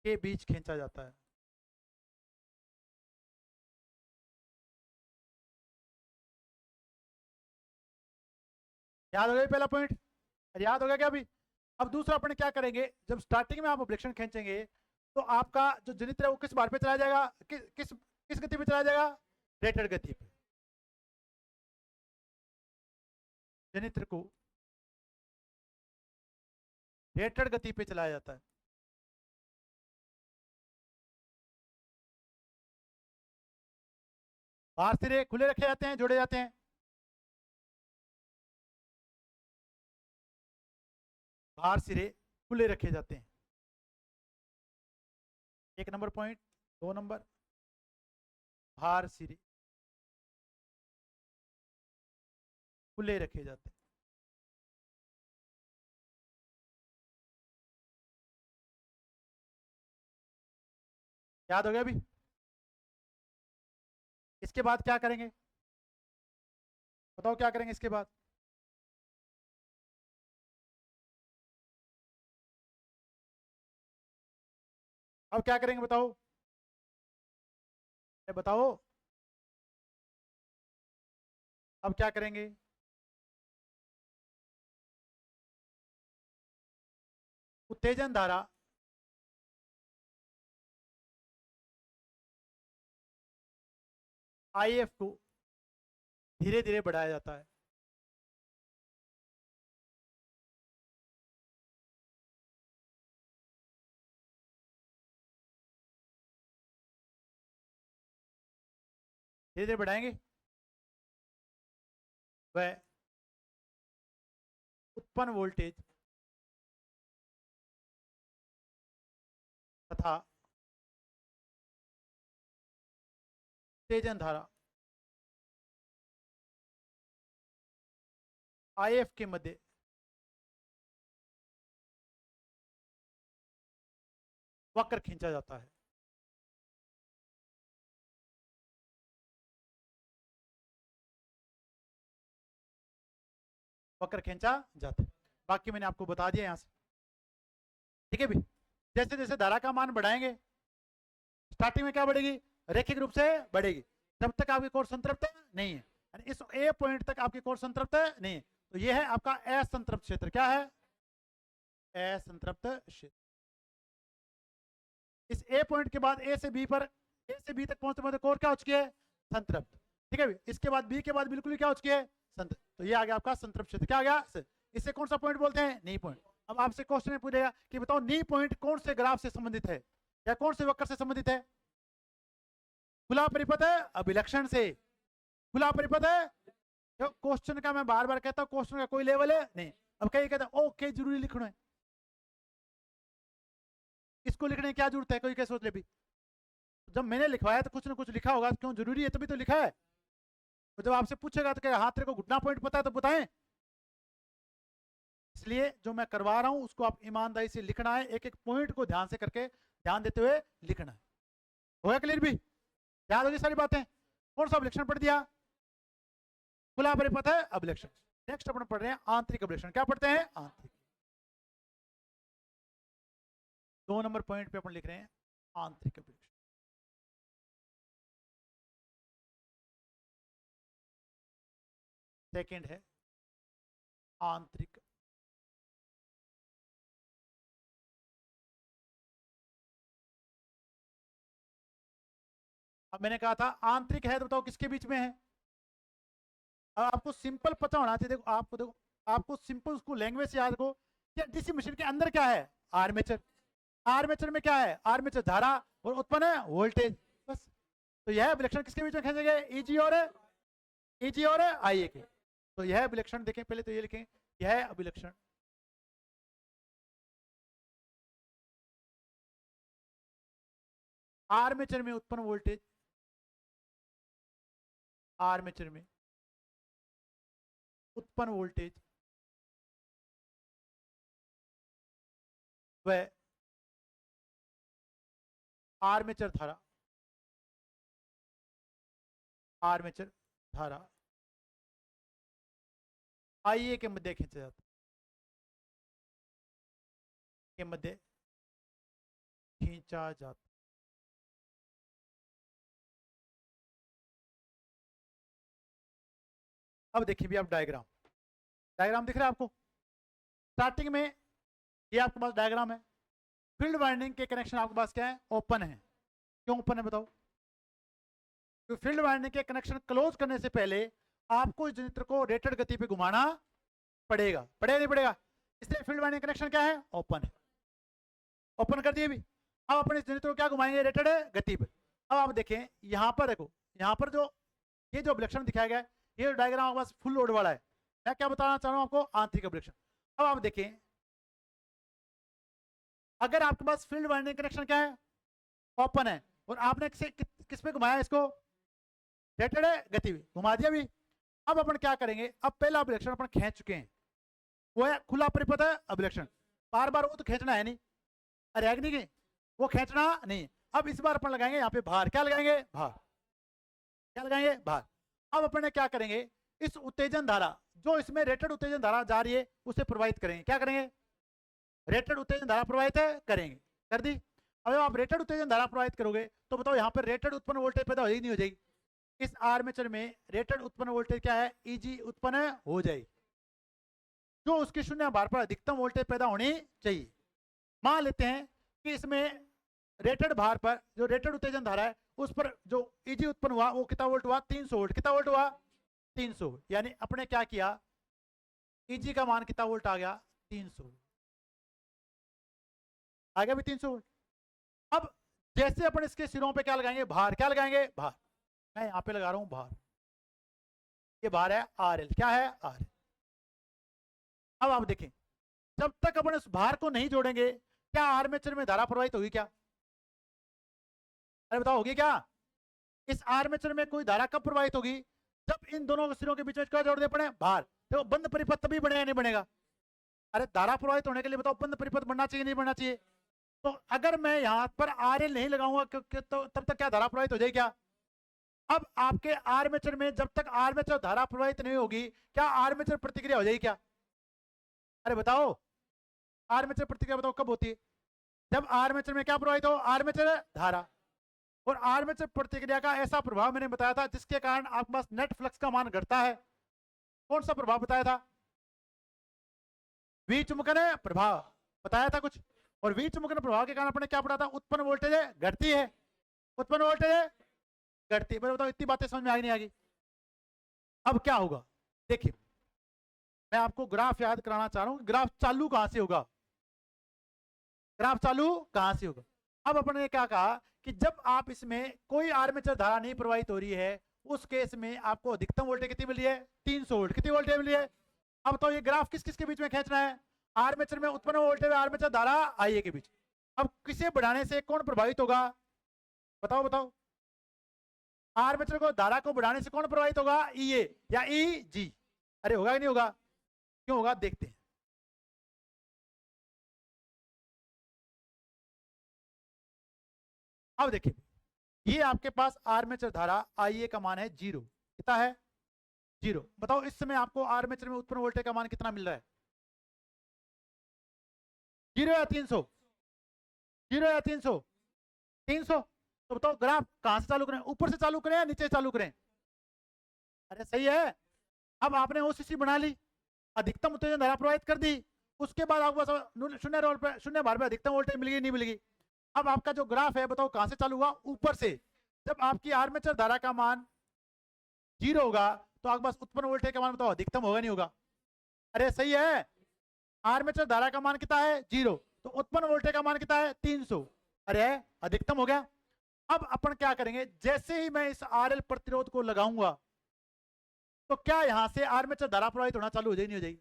के बीच खींचा जाता है। याद हो गया पहला पॉइंट? याद हो गया क्या अभी? अब दूसरा अपन क्या करेंगे, जब स्टार्टिंग में आप ऑब्जेक्शन खींचेंगे तो आपका जो जनित्र है वो किस बार पे चला जाएगा? किस गति पे चला जाएगा? रेटेड गति पे। जनित्र को रेटेड गति पे चलाया जाता है। बाहर सिरे खुले रखे जाते हैं, जोड़े जाते हैं? बाहर सिरे खुले रखे जाते हैं। एक नंबर पॉइंट। दो नंबर, बाहर सिरे खुले रखे जाते हैं। याद हो गया अभी? इसके बाद क्या करेंगे बताओ? क्या करेंगे इसके बाद? अब क्या करेंगे बताओ? बताओ। अब क्या करेंगे, उत्तेजन धारा IF को धीरे धीरे बढ़ाया जाता है। धीरे धीरे बढ़ाएंगे, वह उत्पन्न वोल्टेज तथा उत्तेजन धारा IF के मध्य वक्र खींचा जाता है। वक्र खींचा जाता है, बाकी मैंने आपको बता दिया यहां से, ठीक है भी। जैसे जैसे धारा का मान बढ़ाएंगे, स्टार्टिंग में क्या बढ़ेगी, रैखिक रूप से बढ़ेगी, जब तक आपकी कोर संतृप्त नहीं है, इस ए पॉइंट तक आपकी कोर संतृप्त नहीं है। तो ये है आपका असंतृप्त क्षेत्र। क्या है, असंतृप्त क्षेत्र। इस ए पॉइंट के बाद ए से बी पर, ए से बी तक पहुंचते पहुंचते कोर क्या हो चुकी है, संतृप्त, ठीक है। इसके बाद बी के बाद बिल्कुल क्या हो चुकी है, संतृप्त। तो ये आ गया आपका संतृप्त क्षेत्र। क्या आ गया, इसे कौन सा पॉइंट बोलते हैं, नी पॉइंट। अब आपसे क्वेश्चन पूछेगा कि बताओ नी पॉइंट कौन से ग्राफ से संबंधित है या कौन से वक्र से संबंधित है, खुला परिपथ है अभिलक्षण से, खुला परिपथ है। तो क्वेश्चन का मैं बार बार कहता हूं, क्वेश्चन का कोई लेवल है नहीं। अब कहीं कहता है ओके जरूरी लिखना है, इसको लिखने की क्या जरूरत है, कोई क्या सोच ले भी, जब मैंने लिखवाया तो कुछ ना कुछ लिखा होगा, क्यों जरूरी है, तभी तो लिखा है। तो जब आपसे पूछेगा तो क्या हाथ तेरे को घुटना पॉइंट पता है तो बताएं। इसलिए जो मैं करवा रहा हूं उसको आप ईमानदारी से लिखना है, एक एक पॉइंट को ध्यान से करके ध्यान देते हुए लिखना है। होगा क्लियर भी, याद होगी सारी बातें। कौन सा अभिलक्षण पढ़ दिया, खुला परिपथ है अभिलक्षण। नेक्स्ट अपन पढ़ रहे हैं आंतरिक अभिलक्षण। क्या पढ़ते हैं, आंतरिक। 2 नंबर पॉइंट पे अपन लिख रहे हैं आंतरिक अभिलक्षण। सेकंड है आंतरिक। अब मैंने कहा था आंतरिक है तो बताओ किसके बीच में है। अब आपको सिंपल पता होना चाहिए, देखो आपको सिंपल उसको लैंग्वेज से याद रखो कि डीसी मशीन के अंदर क्या है, आर्मेचर। आर्मेचर में क्या है, आर्मेचर धारा और उत्पन्न है वोल्टेज, बस। तो यह अभिलक्षण किसके बीच में खींचेंगे, ईजी और आईए के। तो यह अभिलक्षण देखें, पहले तो ये लिखें, यह अभिलक्षण आर्मेचर में उत्पन्न वोल्टेज, आर्मेचर में उत्पन्न वोल्टेज व आर्मेचर धारा, आर्मेचर धारा आईए के मध्य खींचा जाता, के मध्य खींचा जाता। अब देखिए भी आप डायग्राम, डायग्राम दिख रहा है आपको। स्टार्टिंग में ये आपके पास डायग्राम है, फील्ड वाइंडिंग के कनेक्शन आपके पास क्या है, ओपन है। क्यों ओपन है बताओ, तो फील्ड वाइंडिंग के कनेक्शन क्लोज करने से पहले आपको इस जनरेटर को रेटेड गति पे घुमाना पड़ेगा, पड़ेगा नहीं पड़ेगा, इसलिए फील्ड वाइंडिंग कनेक्शन क्या है, ओपन है। ओपन कर दिए भी। अब अपने इस जनरेटर को क्या घुमाएंगे, रेटेड गति पे। अब आप देखें यहां पर, देखो यहां पर जो ये जो अभिलक्षण दिखाया गया है, ये डायग्राम आपके पास फुल लोड वाला है। मैं क्या बताना चाह रहा हूं आपको, आंतरिक अभिलक्षण। अब आप देखें अगर आपके पास फील्ड वाइंडिंग कनेक्शन क्या है, ओपन है, और आपने किस पे घुमाया इसको, रेटेड गति में घुमा दिया भी। अब अपन क्या करेंगे, अब पहला अभिलक्षण अपन खींच चुके हैं, वो है खुला परिपथ अभिलक्षण। बार बार वो तो खींचना है नहीं, अरे नहीं, वो खींचना नहीं। अब इस बार अपन लगाएंगे यहाँ पे भार। क्या लगाएंगे, भार। क्या लगाएंगे, भार। अब अपन क्या करेंगे, इस उत्तेजन धारा जो इसमें रेटेड उत्तेजन धारा जा रही है उसे प्रवाहित करेंगे। क्या करेंगे, रेटेड उत्तेजन धारा प्रवाहित करेंगे, कर दी। अब आप रेटेड उत्तेजन धारा प्रवाहित करोगे तो बताओ यहाँ पर रेटेड उत्पन्न वोल्टेज पैदा हो जाएगी, नहीं हो जाएगी, इस आर्मेचर में रेटेड उत्पन्न वोल्टेज क्या है, ईजी उत्पन्न हो जाएगी, जो उसकी शून्य भार पर अधिकतम वोल्टेज पैदा होनी चाहिए। मान लेते हैं कि इसमें रेटेड भार पर जो रेटेड उत्तेजन धारा है उस पर जो ईजी उत्पन्न हुआ वो कितना वोल्ट हुआ, 300 वोल्ट। कितना वोल्ट हुआ, 300 वोल्ट। यानी अपने क्या किया, ईजी का मान कितना वोल्ट आ गया, 300 आ गया भी 300 वोल्ट। अब जैसे अपन इसके सिरों पे क्या लगाएंगे, भार। क्या लगाएंगे, भार। मैं यहां पे लगा रहा हूं भार, ये भार है आर एल। क्या है, आर एल। अब आप देखें, जब तक अपन इस भार को नहीं जोड़ेंगे क्या आर्मेचर में धारा प्रवाहित होगी क्या, अरे बताओ होगी क्या। इस आर्मेचर में कोई धारा कब प्रवाहित होगी, जब इन दोनों सिरों के बीच में क्या जोड़ दे पड़े, भार। तो बंद परिपथ तभी बनेगा या नहीं बनेगा। अरे धारा प्रवाहित होने के लिए बताओ बंद परिपथ बनना चाहिए नहीं बनना चाहिए। तो अगर मैं यहां पर आर एल नहीं लगाऊंगा तो तब तक क्या धारा प्रवाहित हो जाएगी क्या। अब आपके आर्मेचर में जब तक आर्मेचर धारा प्रवाहित नहीं होगी क्या आर्मेचर प्रतिक्रिया हो जाएगी क्या, अरे बताओ। आर्मेचर प्रतिक्रिया बताओ कब होती है, जब आर्मेचर में क्या प्रवाहित हो, आर्मेचर धारा। और आर्मेचर प्रतिक्रिया का ऐसा प्रभाव मैंने बताया था जिसके कारण आपके पास नेट फ्लक्स का मान घटता है। कौन सा प्रभाव बताया था, विचुंबकन प्रभाव बताया था कुछ। और विचुंबकन प्रभाव के कारण अपने क्या पढ़ा था, उत्पन्न वोल्टेज घटती है, उत्पन्न वोल्टेज घटती है। बताओ इतनी बातें समझ में आई नहीं आ गई। अब क्या होगा, देखिए मैं आपको ग्राफ याद कराना चाह रहा हूं, ग्राफ चालू कहां से होगा, ग्राफ चालू कहां से होगा। अब अपन ने क्या कहा कि जब आप इसमें कोई आर्मेचर धारा नहीं प्रवाहित हो रही है उस केस में आपको अधिकतम वोल्टेज कितनी मिली है, 300 वोल्ट। कितनी वोल्टेज मिली है। अब तो ये ग्राफ किस किस के बीच में खींचना है, आर्मेचर में उत्पन्न वोल्टेज आर्मेचर धारा आईए के बीच। अब किसे बढ़ाने से कौन प्रभावित होगा, बताओ बताओ। आर्मेचर को धारा को बढ़ाने से कौन प्रभावित होगा, ईए या ई जी। अरे होगा कि नहीं होगा, क्यों होगा देखते हैं। अब देखिए ये आपके पास आर्मेचर धारा आईए का मान है 0। कितना है, 0। बताओ इस समय आपको आर्मेचर में उत्पन्न वोल्टेज का मान कितना मिल रहा है, 0 या 300, 0 या 300, 300। तो बताओ ग्राफ कहां से चालू करें, ऊपर से चालू करें या नीचे चालू करें, अरे सही है। अब आपने ओसीसी बना ली, अधिकतम उत्तेजन धारा प्रवाहित कर दी, उसके बाद आपको शून्य भार पे अधिकतम वोल्टेज मिल गई नहीं मिल गई। अब आपका जो ग्राफ है बताओ कहां से चालू हुआ, ऊपर से। जब आपकी आर्मेचर धारा का मान 0 होगा तो आपके पास उत्पन्न वोल्टेज का मान बताओ अधिकतम होगा नहीं होगा, अरे सही है। आर्मेचर धारा का मान कितना है, 0, तो उत्पन्न वोल्टेज का मान कितना है, 300, अरे अधिकतम हो गया। अब अपन क्या करेंगे, जैसे ही मैं इस आरएल प्रतिरोध को लगाऊंगा तो क्या यहां से आर्मेचर धारा प्रवाहित होना चालू हो जाएगी नहीं हो जाएगी।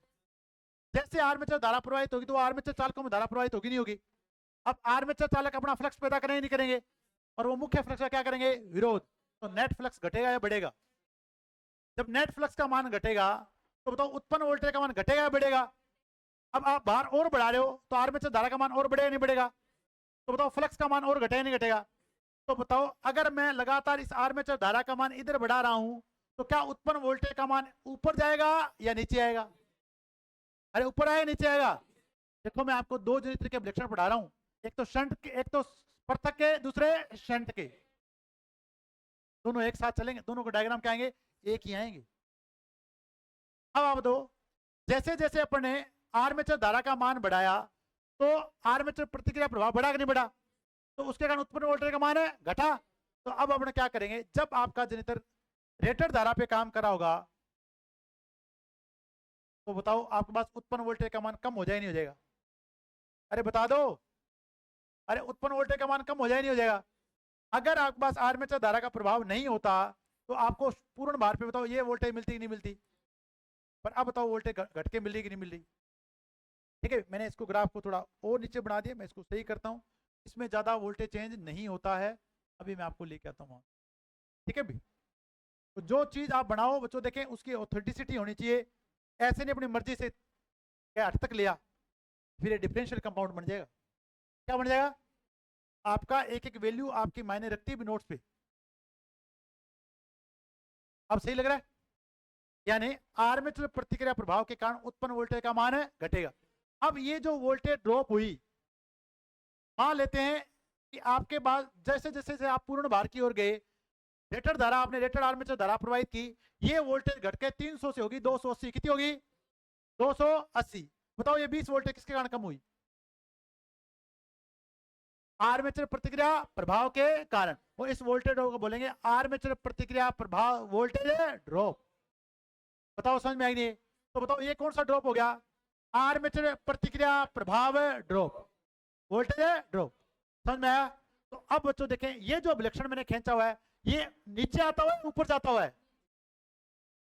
जैसे आर्मेचर धारा प्रवाहित होगी तो आर्मेचर चालकों में धारा प्रवाहित होगी नहीं होगी। अब आर्मेचर चालक अपना फ्लक्स पैदा करेंगे नहीं करेंगे, और वो मुख्य फ्लक्स का क्या करेंगे, विरोध। तो नेट फ्लक्स घटेगा या बढ़ेगा, जब नेट फ्लक्स का मान घटेगा तो बताओ उत्पन्न वोल्टेज का मान घटेगा या बढ़ेगा। अब आप भार और बढ़ा रहे हो तो आर्मेचर धारा का मान और बढ़ेगा नहीं बढ़ेगा, तो बताओ फ्लक्स का मान और घटेगा नहीं घटेगा। तो बताओ अगर मैं लगातार इस आर्मेचर धारा का मान इधर बढ़ा रहा हूं तो क्या उत्पन्न वोल्टेज का मान ऊपर जाएगा या नीचे आएगा, अरे ऊपर आएगा नीचे आएगा। देखो मैं आपको दो जनित्र के लक्षण पढ़ा रहा हूं, एक तो शंट के, एक तो पृथक के, दूसरे शंट के। दोनों एक साथ चलेंगे, दोनों को डायग्राम क्या आएंगे, एक ही आएंगे। अब आप दो, जैसे जैसे अपन ने आर्मेचर धारा का मान बढ़ाया तो आर्मेचर प्रतिक्रिया प्रभाव बढ़ा कि नहीं बढ़ा, तो उसके कारण उत्पन्न वोल्टेज का मान है घटा। तो अब अपन क्या करेंगे, जब आपका जनरेटर रेटेड धारा पे काम करा होगा तो बताओ आपके पास उत्पन्न वोल्टेज का मान कम हो जाए नहीं हो जाएगा, अरे बता दो। अरे उत्पन्न वोल्टेज का मान कम हो जाए नहीं हो जाएगा। अगर आपके पास आर्मेचर धारा का प्रभाव नहीं होता तो आपको पूर्ण भार पे बताओ ये वोल्टेज मिलती कि नहीं मिलती, पर अब बताओ वोल्टेज घट के मिल रही कि नहीं मिल रही। ठीक है, मैंने इसको ग्राफ को थोड़ा और नीचे बना दिया, मैं इसको सही करता हूँ, इसमें ज्यादा वोल्टेज चेंज नहीं होता है। अभी मैं आपको लेके आता हूँ, ठीक है भी। तो जो चीज आप बनाओ बच्चों देखें उसकी ऑथेंटिसिटी होनी चाहिए, ऐसे नहीं अपनी मर्जी से क्या अर्थ तक लिया फिर ये डिफरेंशियल कंपाउंड बन जाएगा। क्या बन जाएगा, आपका एक एक वैल्यू आपकी मायने रखती है भी नोट्स पे। अब सही लग रहा है, यानी आर्मेचर प्रतिक्रिया प्रभाव के कारण उत्पन्न वोल्टेज का मान है घटेगा। अब ये जो वोल्टेज ड्रॉप हुई, मान लेते हैं कि आपके बाद जैसे जैसे आप पूर्ण भार की ओर गए रेटेड धारा, आपने रेटेड आर्मेचर धारा प्रवाहित की, ये वोल्टेज घट के 300 से होगी 280, कितनी होगी 280। बताओ ये 20 वोल्टेज किसके कारण कम हुई? आर्मेचर प्रतिक्रिया प्रभाव के कारण। और इस वोल्टेज ड्रॉप को बोलेंगे आर्मेचर प्रतिक्रिया प्रभाव वोल्टेज ड्रॉप। बताओ समझ में आई नहीं? तो बताओ ये कौन सा ड्रॉप हो गया? आर्मेचर प्रतिक्रिया प्रभाव ड्रॉप, वोल्टेज ड्रॉप। समझ में आया? तो अब बच्चों देखें, ये जो अभिलक्षण मैंने खींचा हुआ है ये नीचे आता हुआ है ऊपर जाता हुआ है?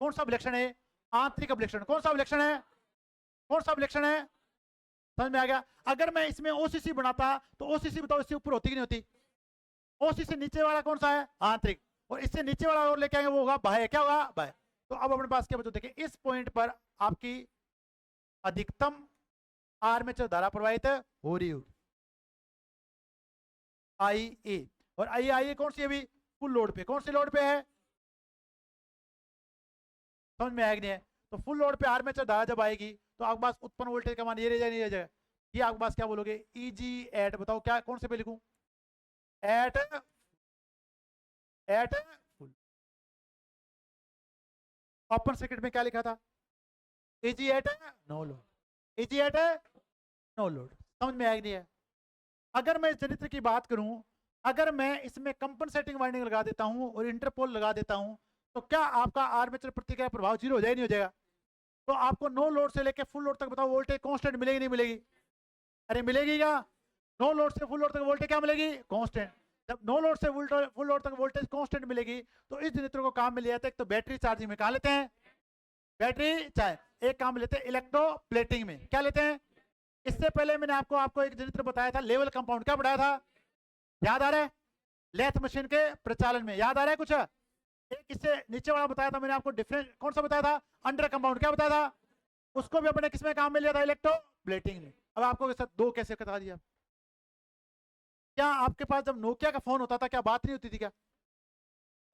कौन सा अभिलक्षण है? आंतरिक अभिलक्षण। कौन सा अभिलक्षण है? कौन सा अभिलक्षण है? समझ में आ गया? अगर मैं इसमें ओसीसी बनाता तो ओसीसी बताओ इससे ऊपर होती कि नहीं होती? ओसीसी नीचे वाला कौन सा है? आंतरिक। और इससे नीचे वाला और लेके आएंगे वो होगा बाह्य। क्या होगा? बाह्य। तो अब अपने पास क्या बच्चों देखिए, इस पॉइंट पर आपकी अधिकतम आर्मेचर धारा प्रवाहित हो रही होगी, आई ए। और आई कौन सी है? अभी फुल लोड पे। कौन सी लोड पे है? समझ में आएगी नहीं है? तो फुल लोड पे आर्मेचर धारा जब आएगी तो आपके पास उत्पन्न वोल्टेज का मान ये रह जाए, नहीं रह जाएगा? ये आपके पास क्या बोलोगे? ईजी एट, बताओ क्या, कौन से पे लिखूं? At full. ओपन सर्किट में क्या लिखा था? EG at no load, EG at no load. समझ में आएगी नहीं है? अगर मैं इस चरित्र की बात करूं, अगर मैं इसमें कंपनसेटिंग वाइंडिंग लगा देता हूं और इंटरपोल लगा देता हूं तो क्या आपका आर्मेचर प्रतिक्रिया प्रभाव जीरो हो जाए, नहीं हो जाएगा? तो आपको नो लोड से लेकर फुल लोड तक बताओ वोल्टेज कांस्टेंट मिलेगी नहीं मिलेगी? अरे मिलेगी क्या? नो लोड से फुल लोड तक वोल्टेज क्या मिलेगी? कांस्टेंट। जब नो लोड से फुल लोड तक वोल्टेज कांस्टेंट मिलेगी तो इस जनरेटर को काम मिल जाता है, एक तो बैटरी चार्जिंग में कहा लेते हैं, बैटरी चाहे, एक काम लेते हैं इलेक्ट्रोप्लेटिंग में। क्या लेते हैं? इससे पहले मैंने आपको एक जनरेटर बताया था, लेवल कंपाउंड। क्या पढ़ाया था? याद आ रहा है? लेथ मशीन के प्रचालन में याद आ रहा है कुछ? एक इससे नीचे वाला बताया था मैंने आपको, डिफरेंस कौन सा बताया था? Under compound. क्या बताया था? उसको भी अपने किसमें काम में लिया था? इलेक्ट्रोप्लेटिंग में। अब आपको दो कैसे बता दिया? क्या आपके पास जब नोकिया का फोन होता था क्या बात नहीं होती थी क्या?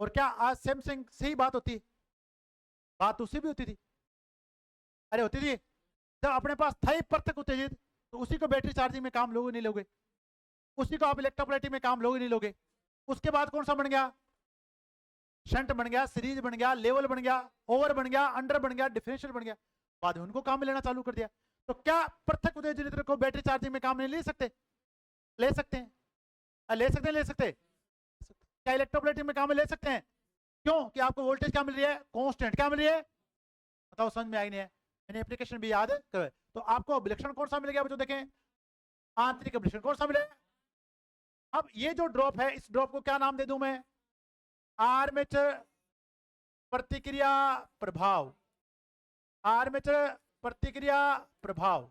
और क्या आज सैमसंग से ही बात होती? बात उससे भी होती थी। अरे होती थी। जब अपने पास था ही प्रत्यक्ष उत्तेजित तो उसी को बैटरी चार्जिंग में काम लोगे नहीं लोगे? उसी को आप इलेक्ट्रोप्लेटिंग में काम लोगे नहीं लोगे? उसके बाद कौन सा बन गया? शंट बन गया, सीरीज बन गया, लेवल बन गया, ओवर बन गया, अंडर बन गया, डिफरेंशियल बन गया। बाद में उनको काम में लेना चालू कर दिया। तो क्या प्रत्यक्ष उत्तेजित जनरेटर को बैटरी चार्जिंग में काम नहीं ले सकते? ले सकते हैं। ले सकते हैं, ले सकते? क्या इलेक्ट्रोप्लेटिंग में काम में ले सकते हैं? क्यों? कि आपको वोल्टेज क्या मिल रही है? कांस्टेंट। क्या मिल रही है? बताओ समझ में आई नहीं है? मैंने एप्लीकेशन भी याद कर। तो आपको अभिलक्षण कौन सा मिल गया बच्चों? देखें, आंतरिक अभिलक्षण कौन सा मिलेगा? अब ये जो ड्रॉप है, इस ड्रॉप को क्या नाम दे दूं मैं? आर्मेचर प्रतिक्रिया प्रभाव। आर्मेचर प्रतिक्रिया प्रभाव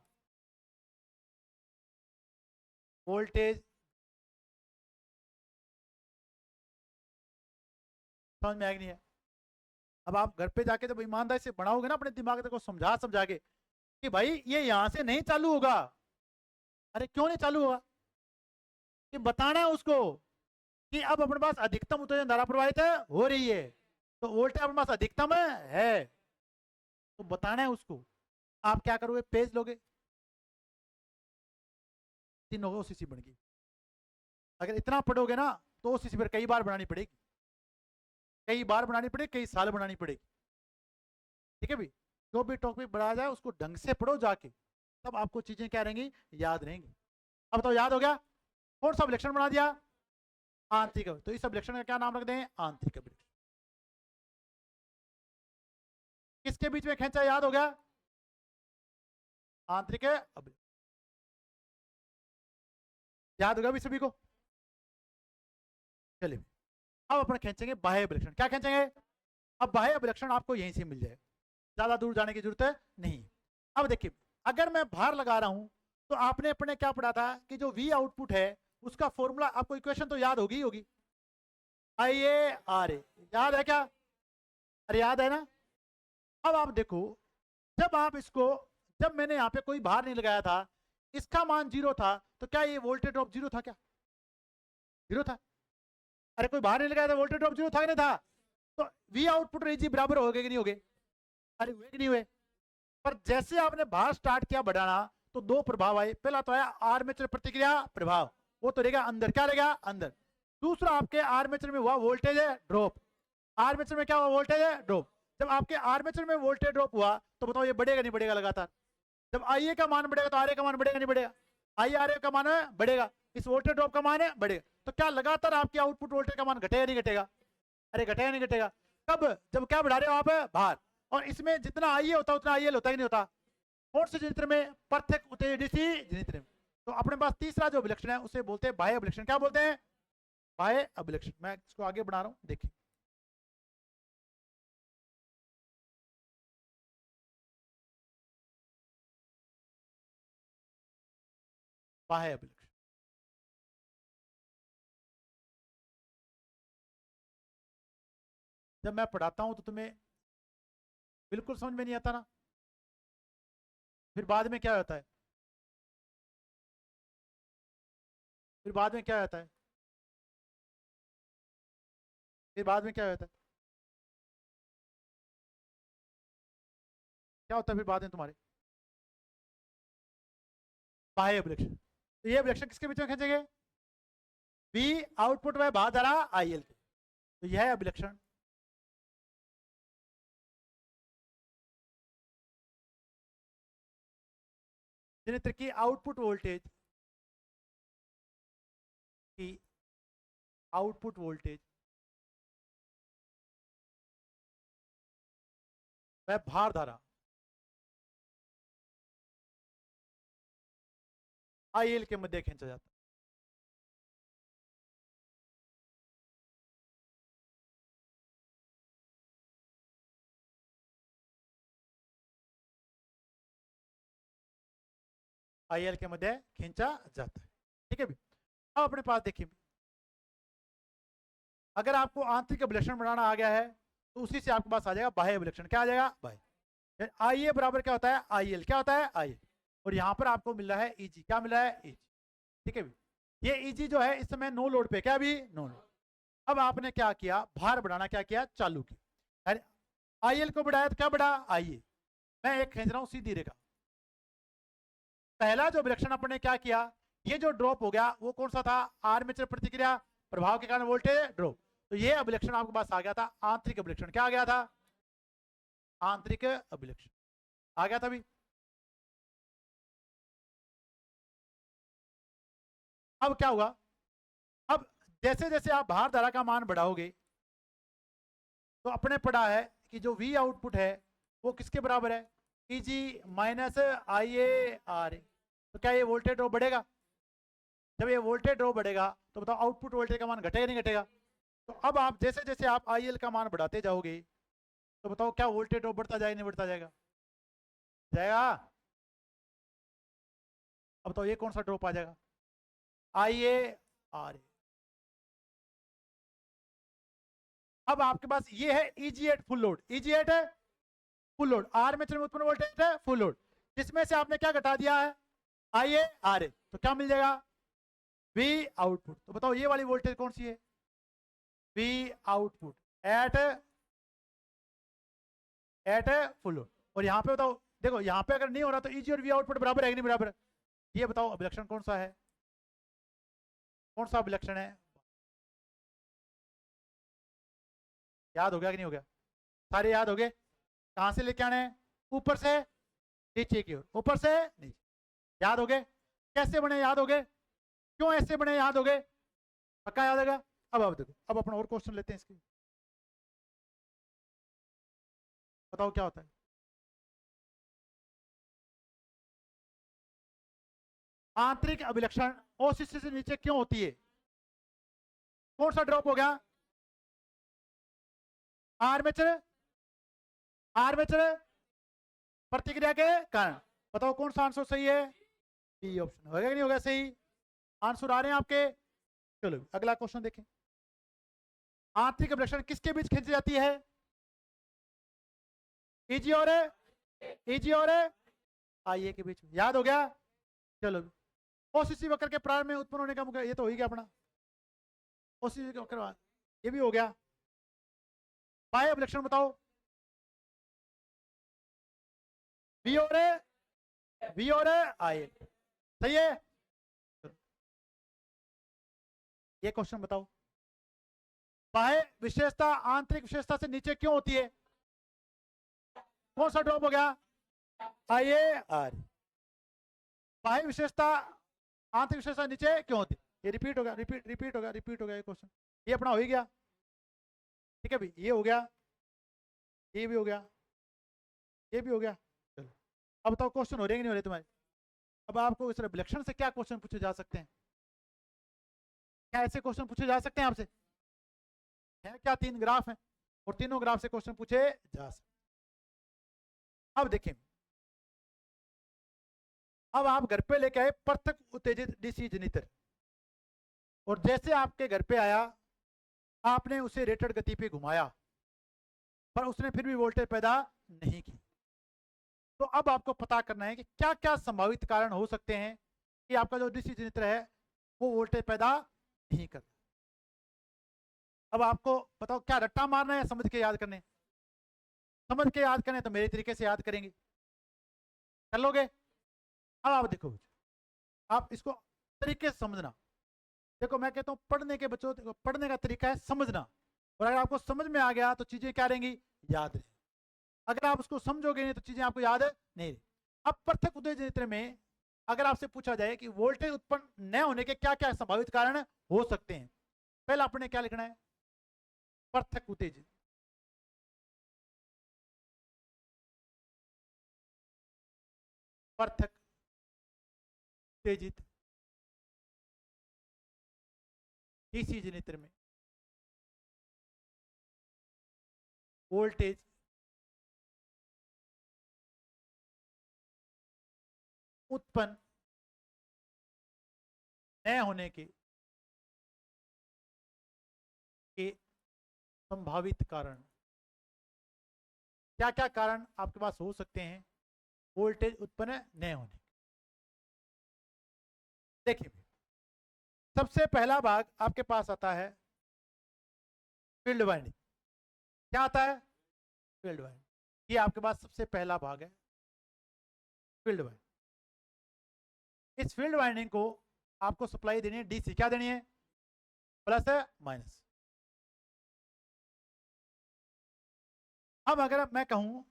वोल्टेज। समझ में आएगी नहीं है? अब आप घर पे जाके जब ईमानदारी से बनाओगे ना अपने दिमाग को समझा समझा के कि भाई ये यहां से नहीं चालू होगा। अरे क्यों नहीं चालू होगा? कि बताना है उसको कि अब अपने पास अधिकतम उत्तेजन धारा प्रवाहित हो रही है, तो वोल्टेज अपने पास अधिकतम है, तो बताना है उसको। आप क्या करोगे? पेज लोगे, 3 ओसीसी बन गई। अगर इतना पढ़ोगे ना तो ओसीसी पर कई बार बनानी पड़ेगी, कई बार बनानी पड़ेगी, कई साल बनानी पड़ेगी। ठीक है भाई? जो भी टॉपिक बढ़ाया जाए उसको ढंग से पढ़ो जाके, तब आपको चीजें क्या रहेंगी? याद रहेंगी। अब तो याद हो गया? कौन सा अभिलक्षण बना दिया? आंतरिक। तो इस अभिलक्षण का क्या नाम रख दें? आंतरिक अभिलक्षण। किसके बीच में खींचा? याद हो गया? आंतरिक अभिलक्षण। याद होगा भी सभी को? चलिए अब अपन खींचेंगे बाह्य अभिलक्षण। क्या खींचेंगे? अब बाह्य अभिलक्षण आपको यहीं से मिल जाएगा, ज्यादा दूर जाने की जरूरत नहीं। अब देखिए, अगर मैं भार लगा रहा हूं तो आपने अपने क्या पढ़ा था कि जो V आउटपुट है उसका फॉर्मूला, आपको इक्वेशन तो याद होगी होगी, IA/RA। याद है क्या? अरे याद है ना? अब आप देखो, जब आप इसको, जब मैंने यहाँ पे कोई भार नहीं लगाया था, इसका मान 0 था, तो क्या ये वोल्टेज ड्रॉप 0 था? क्या 0 था? अरे कोई भार नहीं लगाया था, वोल्टेज ड्रॉप 0 था कि नहीं था? तो V आउटपुट और AG बराबर हो गए कि नहीं हो गए? अरे हुए कि नहीं हुए? पर जैसे आपने भार स्टार्ट किया बढ़ाना तो दो प्रभाव आए। पहला तो आया आर्मेचर प्रतिक्रिया प्रभाव, वो तो रहेगा अंदर। क्या रहेगा? अंदर। दूसरा आपके आर्मेचर में हुआ वोल्टेज ड्रॉप, आर्मेचर में क्या हुआ वोल्टेज ड्रॉप। जब आपके आर्मेचर में वोल्टेज ड्रॉप हुआ तो बताओ ये बढ़ेगा नहीं बढ़ेगा लगातार। जब आई ए का मान बढ़ेगा तो आर ए का मान बढ़ेगा नहीं बढ़ेगा, आई आर ए का मान बढ़ेगा, इस वोल्टेज ड्रॉप का मान बढ़ेगा। तो क्या लगातार आपके आउटपुट वोल्टेज का मान घटेगा नहीं घटेगा, अरे घटेगा नहीं घटेगा। कब, जब क्या बढ़ा रहे हो आप भार, और इसमें जितना आई ए होता है उतना आई एल होता है कि नहीं होता, कौन से जनित्र में, प्रत्येक उत्तेजित डीसी जनित्र में। तो अपने पास तीसरा जो अभिलक्षण है उसे बोलते हैं बाह्य अभिलक्षण। क्या बोलते हैं, बाह्य अभिलक्षण। मैं इसको आगे बढ़ा रहा हूं, देखिए बाह्य अभिलक्षण। जब मैं पढ़ाता हूं तो तुम्हें बिल्कुल समझ में नहीं आता ना, फिर बाद में क्या होता है, फिर बाद में क्या होता है, फिर बाद में क्या होता है, क्या होता है फिर बाद में तुम्हारे, बाह्य अभिलक्षण। तो ये अभिलक्षण किसके बीच में खींचेंगे, बी आउटपुट में बाहर धारा आई एल के। तो यह है अभिलक्षण। जनित्र की आउटपुट वोल्टेज की आउटपुट वोल्टेज वह भार धारा आई एल के मध्य खींचा जाता है। आई एल के मध्य खींचा जाता है, ठीक है भी। अब अपने पास देखिए, अगर आपको आंतरिक अभिलक्षण बनाना आ गया है तो उसी से आपके पास आ जाएगा बाह्य अभिलक्षण। क्या आ जाएगा, बाह्य। आई ए बराबर क्या होता है, आई एल। क्या होता है, आई एल। और यहां पर आपको मिल रहा है ईजी। क्या मिल रहा है, ईजी, ठीक है भी। ये ईजी जो है इस समय नो लोड पे, क्या भी नो लोड। अब आपने क्या किया, भार बढ़ाना क्या किया, चालू किया। आई एल को बढ़ाया तो क्या बढ़ा, आई ए। मैं एक खींच रहा हूं सीधी रेखा। पहला जो अभिलक्षण अपने क्या किया, ये जो ड्रॉप हो गया वो कौन सा था, आर्मेचर प्रतिक्रिया प्रभाव के कारण वोल्टेज ड्रॉप। तो ये अभिलक्षण आपके पास आ गया था आंतरिक अभिलक्षण। क्या आ गया था, आंतरिक अभिलक्षण आ गया था भी। अब क्या हुआ, अब जैसे जैसे आप भार धारा का मान बढ़ाओगे तो अपने पढ़ा है कि जो वी आउटपुट है वो किसके बराबर है, E G minus I A R A. तो क्या ये वोल्टेज ड्रॉप बढ़ेगा, जब ये वोल्टेज ड्रॉप बढ़ेगा तो बताओ आउटपुट वोल्टेज का मान घटेगा नहीं घटेगा। तो अब आप जैसे जैसे आप आई एल का मान बढ़ाते जाओगे तो बताओ क्या वोल्टेज ड्रॉप बढ़ता जाएगा नहीं बढ़ता जाएगा, जाएगा। अब बताओ ये कौन सा ड्रॉप आ जाएगा, आई ए आर ए। अब आपके पास ये है easy at full load, EG eight है फुल लोड, आर्मेचर में उत्पन्न वोल्टेज है फुल लोड, जिसमें से आपने क्या घटा दिया है, आई ए आर ए। तो क्या मिल जाएगा, वी आउटपुट। तो बताओ ये वाली वोल्टेज कौन सी है, we output at at full load. और यहाँ पे बताओ, देखो यहाँ पे अगर नहीं हो रहा तो ईजी और वी आउटपुट बराबर है कि नहीं बराबर। ये बताओ अभिलक्षण कौन सा है, कौन सा अभिलक्षण है, याद हो गया कि नहीं हो गया, सारे याद हो गए। कहां से लेके आने हैं, ऊपर से नीचे की ओर, ऊपर से नीचे। याद हो गए, कैसे बने याद हो गए, क्यों ऐसे बने याद हो गए, पक्का याद होगा। अब देखो, अब अपना और क्वेश्चन लेते हैं इसके, बताओ क्या होता है। आंतरिक अभिलक्षण ओसीसी से नीचे क्यों होती है, कौन सा ड्रॉप हो गया, आर्मेचर, आर्मेचर प्रतिक्रिया के कारण। बताओ कौन सा आंसर सही है, बी ऑप्शन। होगा कि नहीं होगा सही, आंसर आ रहे हैं आपके। चलो अगला क्वेश्चन देखें, आंतरिक अभिलक्षण किसके बीच खींची जाती है, ईजी और ईजी और आई ए के बीच में। याद हो गया। चलो ओसीसी वक्र के प्रारंभ में उत्पन्न होने का मुख्य, ये तो हो ही गया अपना, ओसीसी वक्र ये भी हो गया। बाह्य अभिलक्षण बताओ, वी और वी और आई सही है। ये क्वेश्चन बताओ, बाह्य विशेषता आंतरिक विशेषता से नीचे क्यों होती है? कौन सा ड्रॉप हो गया? IAR। बाह्य विशेषता आंतरिक विशेषता नीचे क्यों होती? ये रिपीट होगा, रिपीट होगा, रिपीट होगा ये क्वेश्चन। ये अपना हो ही गया, ठीक है भाई, ये हो गया, ये भी हो गया, ये भी हो गया। चलो अब बताओ क्वेश्चन हो रहे कि नहीं हो रहे तुम्हारे? अब आपको इस रिफ्लेक्शन से क्या क्वेश्चन पूछे जा सकते हैं? क्या ऐसे क्वेश्चन पूछे जा सकते हैं आपसे? है क्या? 3 ग्राफ हैं और तीनों ग्राफ से क्वेश्चन पूछे जा सकते। अब देखें, अब आप घर पे लेके आए पृथक उत्तेजित डीसी जनरेटर, और जैसे आपके घर पे आया आपने उसे रेटेड गति पे घुमाया, पर उसने फिर भी वोल्टेज पैदा नहीं की। तो अब आपको पता करना है कि क्या क्या संभावित कारण हो सकते हैं कि आपका जो डीसी जनरेटर है वो वोल्टेज पैदा नहीं कर। अब आपको बताओ क्या रट्टा मारना है, समझ के याद करने? समझ के याद करने तो मेरे तरीके से याद करेंगे, कर लोगे? अब आप देखो, आप इसको तरीके से समझना। देखो मैं कहता हूँ पढ़ने के बच्चों, पढ़ने का तरीका है समझना, और अगर आपको समझ में आ गया तो चीजें क्या रहेंगी? याद रहेंगी। अगर आप उसको समझोगे नहीं तो चीजें आपको याद नहीं रही। अब पृथक उत्तेजित में अगर आपसे पूछा जाए कि वोल्टेज उत्पन्न न होने के क्या क्या संभावित कारण हो सकते हैं, पहले आपने क्या लिखना है? पृथक उत्तेजित। पृथक उत्तेजित डीसी जनरेटर में वोल्टेज उत्पन्न न होने के संभावित कारण। क्या क्या कारण आपके पास हो सकते हैं वोल्टेज उत्पन्न न होने? देखिए सबसे पहला भाग आपके पास आता है फील्ड वाइंडिंग। क्या आता है? Field winding. ये आपके पास सबसे पहला भाग है, फील्ड वाइंडिंग। इस फील्ड वाइंडिंग को आपको सप्लाई देनी है डीसी। क्या देनी है? प्लस है माइनस। अब अगर मैं कहूं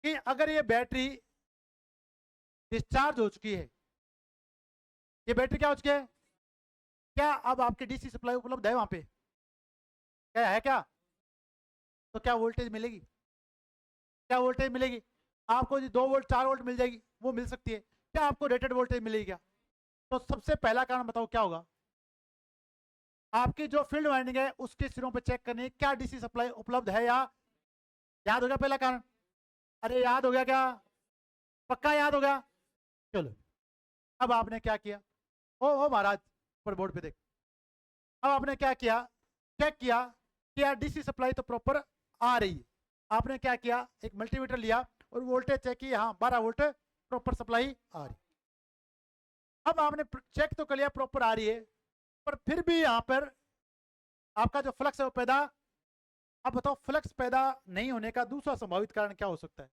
कि अगर ये बैटरी डिस्चार्ज हो चुकी है, ये बैटरी क्या हो चुकी है? क्या अब आपकी डीसी सप्लाई उपलब्ध है वहां पे? क्या है क्या? तो क्या वोल्टेज मिलेगी? क्या वोल्टेज मिलेगी? आपको 2 वोल्ट 4 वोल्ट मिल जाएगी, वो मिल सकती है। क्या आपको रेटेड वोल्टेज मिलेगी क्या? तो सबसे पहला कारण बताओ क्या होगा? आपकी जो फील्ड वाइंडिंग है उसके सिरों पर चेक करनी है क्या डीसी सप्लाई उपलब्ध है या। याद हो गया पहला कारण? अरे याद हो गया क्या? पक्का याद हो गया? चलो अब आपने क्या किया? ओ महाराज पर बोर्ड पे देख। अब आपने क्या किया? चेक किया कि यार डीसी सप्लाई तो प्रॉपर आ रही है। आपने क्या किया? एक मल्टीमीटर लिया और वोल्टेज चेक की, हाँ 12 वोल्ट प्रॉपर सप्लाई आ रही। अब आपने चेक तो कर लिया प्रॉपर आ रही है, पर फिर भी यहां पर आपका जो फ्लक्स है वो पैदा। अब बताओ फ्लक्स पैदा नहीं होने का दूसरा संभावित कारण क्या हो सकता है?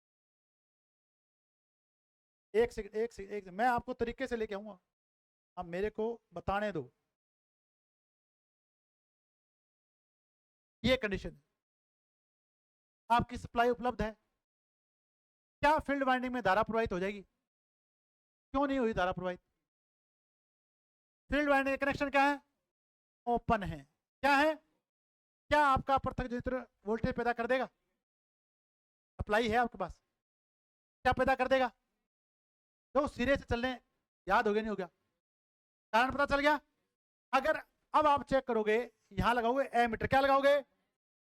एक सेकंड एक सेकंड एक सेकंड, मैं आपको तरीके से लेके आऊंगा, अब मेरे को बताने दो। ये कंडीशन आपकी सप्लाई उपलब्ध है, क्या फील्ड वाइंडिंग में धारा प्रवाहित हो जाएगी? क्यों नहीं हुई धारा प्रवाहित? फील्ड वाइंडिंग कनेक्शन क्या है? ओपन है। क्या है? क्या आपका पृथक जनरेटर वोल्टेज पैदा कर देगा? सप्लाई है आपके पास, क्या पैदा कर देगा? तो सिरे से चलने, याद हो गया नहीं हो गया? कारण पता चल गया? अगर अब आप चेक करोगे, यहां लगाओगे एमीटर, क्या लगाओगे?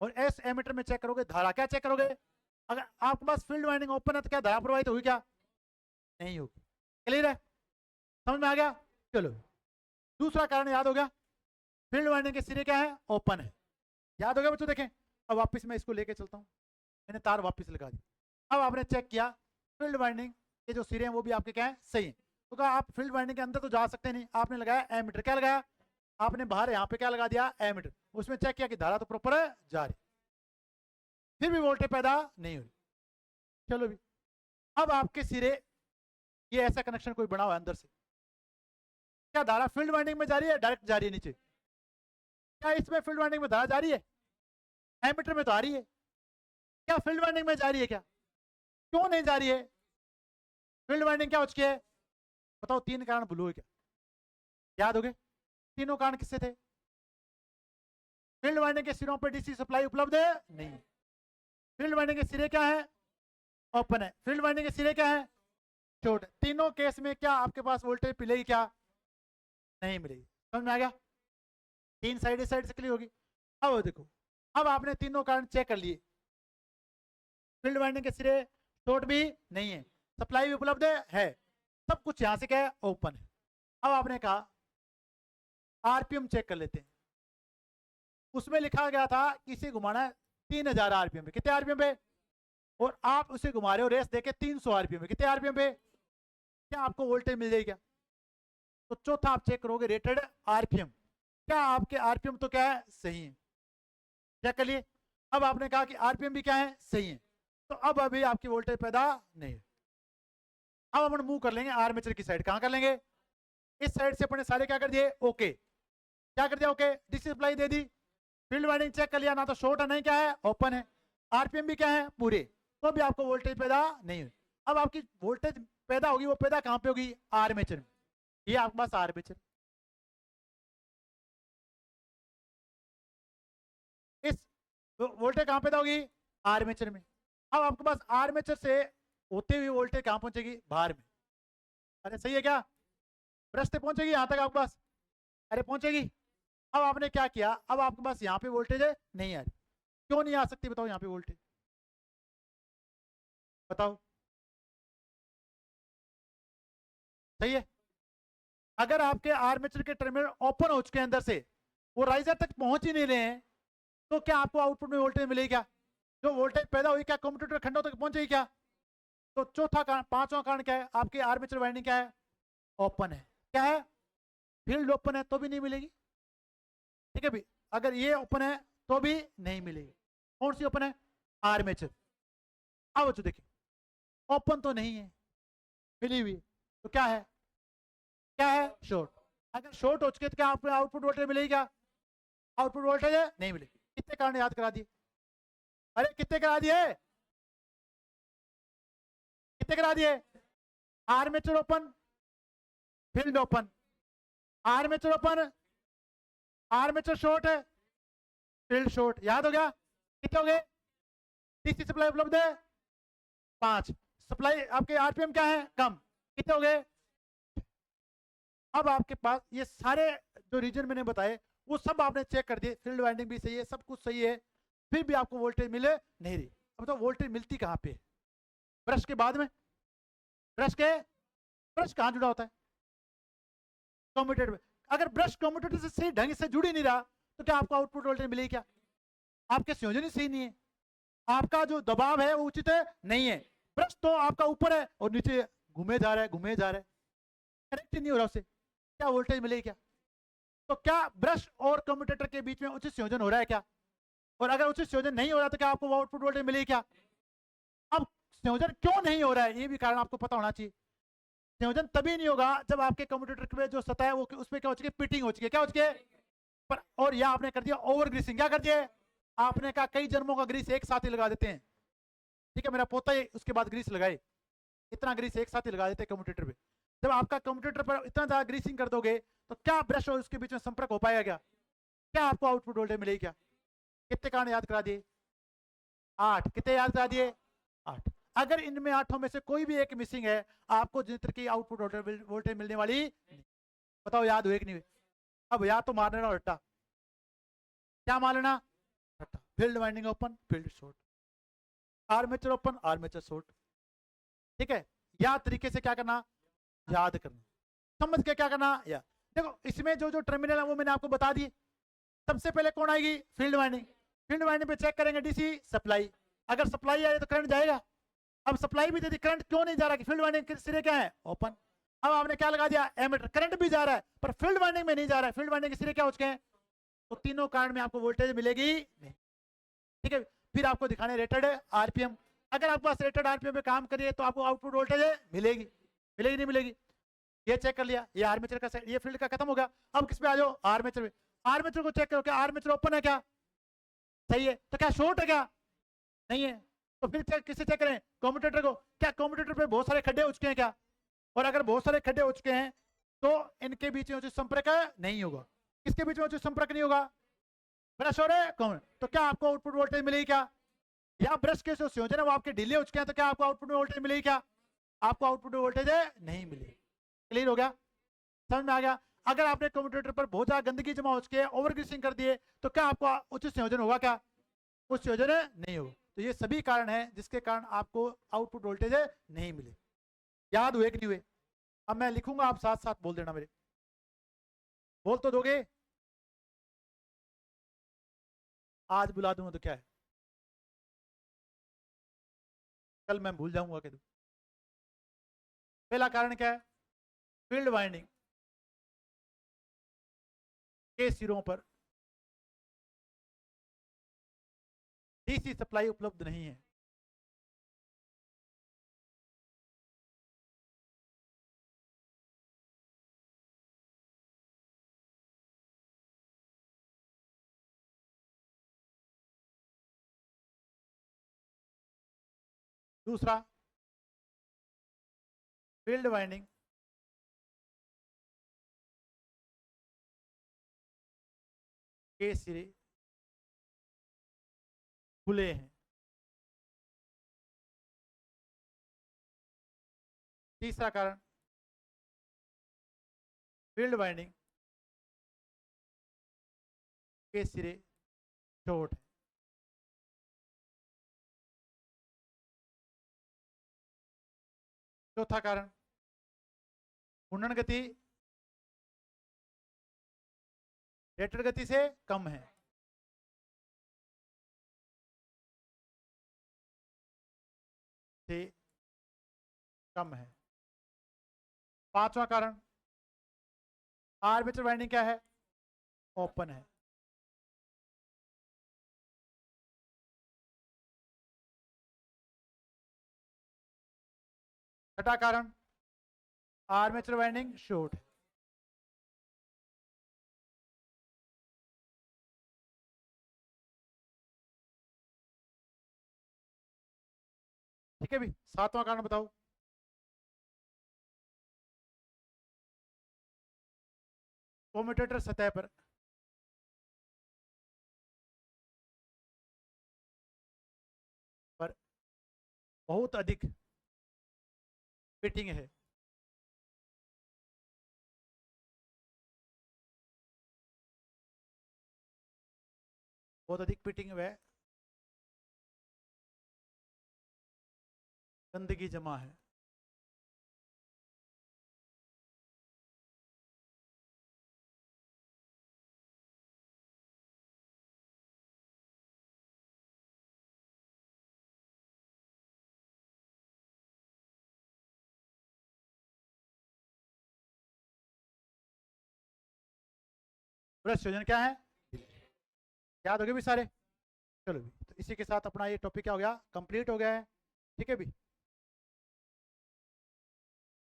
और एस एमीटर में चेक करोगे धारा, क्या चेक करोगे? अगर आपके पास फील्ड वाइंडिंग ओपन है तो क्या धारा प्रवाहित होगी? क्या नहीं होगी। क्लियर है? समझ में आ गया? चलो दूसरा कारण याद हो गया, फील्ड वाइंडिंग के सिरे क्या है? ओपन है। याद हो गया बच्चों? देखें अब वापस मैं इसको लेके चलता हूँ, मैंने तार वापस लगा दी। अब आपने चेक किया फील्ड वाइंडिंग के जो सिरे हैं वो भी आपके क्या है? सही है। तो कहा आप फील्ड वाइंडिंग के अंदर तो जा सकते नहीं, आपने लगाया एमीटर। क्या लगाया आपने? बाहर यहाँ पे क्या लगा दिया? एमीटर। उसमें चेक किया कि धारा तो प्रॉपर है जा रही, फिर भी वोल्टेज पैदा नहीं हुई। चलो भी अब आपके सिरे ये ऐसा कनेक्शन कोई बना हुआ है अंदर से, क्या धारा फील्ड वाइंडिंग में जा रही है डायरेक्ट जा रही है नीचे? क्या इसमें फील्ड वाइंडिंग में धारा जा रही है? एमीटर में तो आ रही है। क्या फील्ड वाइंडिंग में जा रही है क्या? क्यों नहीं जा रही है? फील्ड वाइंडिंग क्या हो चुकी है? बताओ, 3 कारण भूल हुए क्या? याद हो गए? तीनों कारण किससे थे? फील्ड वाइंडिंग के सिरों पर डीसी सप्लाई उपलब्ध है? नहीं। फील्ड वाइंडिंग के सिरे क्या है? ओपन है। फील्ड वाइंडिंग के सिरे क्या है? शॉर्ट। तीनों केस में क्या आपके पास वोल्टेज मिलेगी? क्या नहीं मिलेगी। समझ में आ गया? 3 साइड से क्लियर होगी। अब देखो, अब आपने तीनों कारण चेक कर लिए। फील्ड वाइंडिंग के सिरे शॉर्ट भी नहीं है, सप्लाई भी उपलब्ध है, सब कुछ यहां से क्या है? ओपन है। अब आपने कहा आरपीएम चेक कर लेते हैं। उसमें लिखा गया था कि इसे घुमाना है 3000 आरपीएम पे। कितने आरपीएम पे? और आप उसे घुमा रहे हो रेस देके 300 आरपीएम पे। कितने आरपीएम पे? क्या आपको वोल्टेज मिल जाएगी क्या? तो चौथा आप चेक करोगे रेटेड आरपीएम। क्या आपके आरपीएम तो क्या है? सही है। चेक कर लिए। अब आपने कहा कि आरपीएम भी क्या है? सही है। तो अब अभी आपकी वोल्टेज पैदा नहीं है। अब अपन मूव कर लेंगे आर्मेचर की साइड। कहां कर लेंगे? इस साइड से अपने सारे क्या कर दिए? ओके। क्या कर दिया? ओके। डीसी सप्लाई दे दी। फील्ड वाइंडिंग चेक कर लिया, ना तो शॉर्ट है नहीं क्या है? ओपन है। आरपीएम भी क्या है? पूरे। तो भी आपको वोल्टेज पैदा नहीं हुई। अब आपकी वोल्टेज पैदा होगी, वो पैदा कहां पे होगी? आर्मेचर में। ये आपके पास आर्मेचर। इस वोल्टेज कहां पैदा होगी? आर्मेचर में। अब आपके पास आर्मेचर से होते हुए वोल्टेज कहां पहुंचेगी? बाहर में। अरे सही है क्या? ब्रश से पहुंचेगी यहां तक आपके पास? अरे पहुंचेगी। अब आपने क्या किया? अब आपके पास यहाँ पे वोल्टेज है नहीं आ रही। क्यों नहीं आ सकती बताओ यहाँ पे वोल्टेज? बताओ। सही है। अगर आपके आर्मेचर के टर्मिनल ओपन हो चुके हैं अंदर से, वो राइजर तक पहुंच ही नहीं रहे हैं, तो क्या आपको आउटपुट में वोल्टेज मिलेगी क्या? जो वोल्टेज पैदा हुई क्या कम्यूटेटर खंडों तक पहुंचेगी क्या? तो चौथा कारण, पांचवा कारण क्या है? आपकी आर्मेचर वाइंडिंग क्या है? ओपन है। क्या है? फील्ड ओपन है तो भी नहीं मिलेगी। ठीक है भी, अगर ये ओपन है तो भी नहीं मिलेगी। कौन सी ओपन है? आर्मेचर। अब तो देखिए, ओपन तो नहीं है, मिली हुई, तो क्या है? क्या है? शॉर्ट। अगर शॉर्ट हो चुके तो क्या आपको आउटपुट वोल्टेज मिलेगी क्या? आउटपुट वोल्टेज नहीं मिलेगी। कितने कारण याद करा दिए? अरे कितने करा दिए? कितने करा दिए? Armature open, field open, armature open, armature short है, फील्ड शॉर्ट। याद हो गया? कितने हो गए? डीसी सप्लाई उपलब्ध है 5। सप्लाई आपके आरपीएम क्या है? कम। कितने हो गए? अब आपके पास ये सारे जो रीजन मैंने बताए वो सब आपने चेक कर दिए। फील्ड वाइंडिंग भी सही है, सब कुछ सही है, फिर भी आपको वोल्टेज मिले नहीं रही। अब तो वोल्टेज मिलती कहाँ पे? ब्रश के बाद में। ब्रश के, ब्रश कहाँ जुड़ा होता है? कम्यूटेटर में। अगर ब्रश कम्यूटेटर से सही ढंग से जुड़ ही नहीं रहा तो क्या आपको आउटपुट वोल्टेज मिलेगी क्या? आपके संयोजन ही सही नहीं है, आपका जो दबाव है वो उचित है नहीं है। ब्रश तो आपका ऊपर है और नीचे घूमे जा रहा है, घूमे जा रहा है, कनेक्ट ही नहीं हो रहा उससे, क्या वोल्टेज मिलेगी क्या? तो क्या ब्रश और कम्यूटेटर के बीच में उचित संयोजन हो रहा है क्या? और अगर उचित संयोजन नहीं हो रहा तो क्या आपको आउटपुट वोल्टेज मिलेगी क्या? अब संयोजन क्यों नहीं हो रहा है ये भी कारण आपको पता होना चाहिए। संयोजन तभी नहीं होगा जब आपके कम्यूटेटर में जो सतह है वो उसमें क्या हो चुकी है? पिटिंग हो चुकी है। क्या हो चुकी है? पर और यह आपने कर दिया ओवर ग्रीसिंग। क्या कर दिया? आपने कहा कई जन्मों का ग्रीस एक साथ ही लगा देते हैं। ठीक है, मेरा पोता ही उसके बाद ग्रीस लगाए, इतना ग्रीस एक साथ ही लगा देते हैं कम्यूटेटर पे। जब आपका कम्यूटेटर पर इतना ज्यादा ग्रीसिंग कर दोगे तो क्या ब्रश और उसके बीच में संपर्क हो पाएगा क्या? क्या आपको आउटपुट वोल्टेज मिलेगी क्या? कितने कारण याद करा दिए? 8। कितने याद करा दिए? 8। अगर इनमें 8 में से कोई भी एक मिसिंग है, आपको जनरेटर की आउटपुट वोल्टेज मिलने वाली नहीं। बताओ याद हुए कि नहीं हुए? अब या तो मार लेना रट्टा। क्या मार लेना? रट्टा। Field winding open, field short, armature open, armature short. ठीक है, या तरीके से क्या करना? याद करना, समझ के क्या करना? या देखो इसमें जो जो टर्मिनल है वो मैंने आपको बता दिए। सबसे पहले कौन आएगी? Field winding. फील्ड वाइंडिंग पे चेक करेंगे डीसी सप्लाई। अगर सप्लाई आए तो करंट जाएगा। अब सप्लाई भी दे दी, करंट क्यों नहीं जा रहा? कि फील्ड वाइंडिंग के सिरे क्या है? ओपन। अब आपने क्या लगा दिया? एमीटर। करंट भी जा रहा है पर फील्ड वाइंडिंग में नहीं जा रहा है, फील्ड वाइंडिंग के सिरे क्या हो चुके हैं? तो तीनों कारण में आपको वोल्टेज मिलेगी नहीं। ठीक है, फिर आपको दिखाने रेटेड आरपीएम। अगर आपके पास रेटेड आरपीएम पे काम करिए तो आपको आउटपुट वोल्टेज मिलेगी, मिलेगी नहीं मिलेगी? ये चेक कर लिया, ये आर्मेचर का, ये फील्ड का खत्म हो गया। अब किस पे आ जाओ? आर्मेचर पे। आर्मेचर को चेक करो, क्या आर्मेचर ओपन है क्या? सही है। तो क्या शॉर्ट है क्या? नहीं है। तो फिर चेक किसे चेक करें? कम्यूटेटर को। क्या कम्यूटेटर पे बहुत सारे खड्डे हो चुके हैं क्या? और अगर बहुत सारे खड्डे हो चुके हैं तो इनके बीच में उचित संपर्क नहीं होगा। किसके बीच में उचित संपर्क नहीं होगा? ब्रश और कौन? तो क्या आपको आउटपुट वोल्टेज मिलेगी क्या? या ब्रश के जो संयोजन है वो आपके ढीले हो चुके हैं तो क्या आपको आउटपुट में वोल्टेज मिलेगी क्या? आपको आउटपुट में वोल्टेज नहीं मिलेगी। क्लियर हो गया? समझ में आ गया? अगर आपने कम्यूटेटर पर बहुत ज्यादा गंदगी जमा हो चुकी है, ओवर ग्रीसिंग कर दिए, तो क्या आपको उचित संयोजन होगा क्या? उस संयोजन नहीं होगा। तो ये सभी कारण हैं जिसके कारण आपको आउटपुट वोल्टेज नहीं मिले। याद हुए कि नहीं हुए? अब मैं लिखूंगा, आप साथ साथ बोल देना मेरे। बोल तो दोगे? आज बुला दूंगा तो क्या है, कल मैं भूल जाऊंगा कह दूं। पहला कारण क्या है? फील्ड वाइंडिंग के सिरों पर डीसी सप्लाई उपलब्ध नहीं है। दूसरा, फील्ड वाइंडिंग के सिरे खुले हैं। तीसरा कारण, फील्ड वाइंडिंग के सिरे शॉर्ट है। चौथा कारण, घूर्णन गति रेटेड गति से कम है। से कम है। पांचवा कारण, आर्मेचर वाइंडिंग क्या है? ओपन है। छठा कारण, आर्मेचर वाइंडिंग शॉर्ट है। ठीक है भी। सातवां कारण बताओ। कम्यूटेटर सतह पर बहुत अधिक फिटिंग है। बहुत अधिक फिटिंग है, गंदगी जमा है। ब्रश संयोजन क्या है? याद हो गए भी सारे? चलो भी, तो इसी के साथ अपना ये टॉपिक क्या हो गया? कंप्लीट हो गया है। ठीक है भी।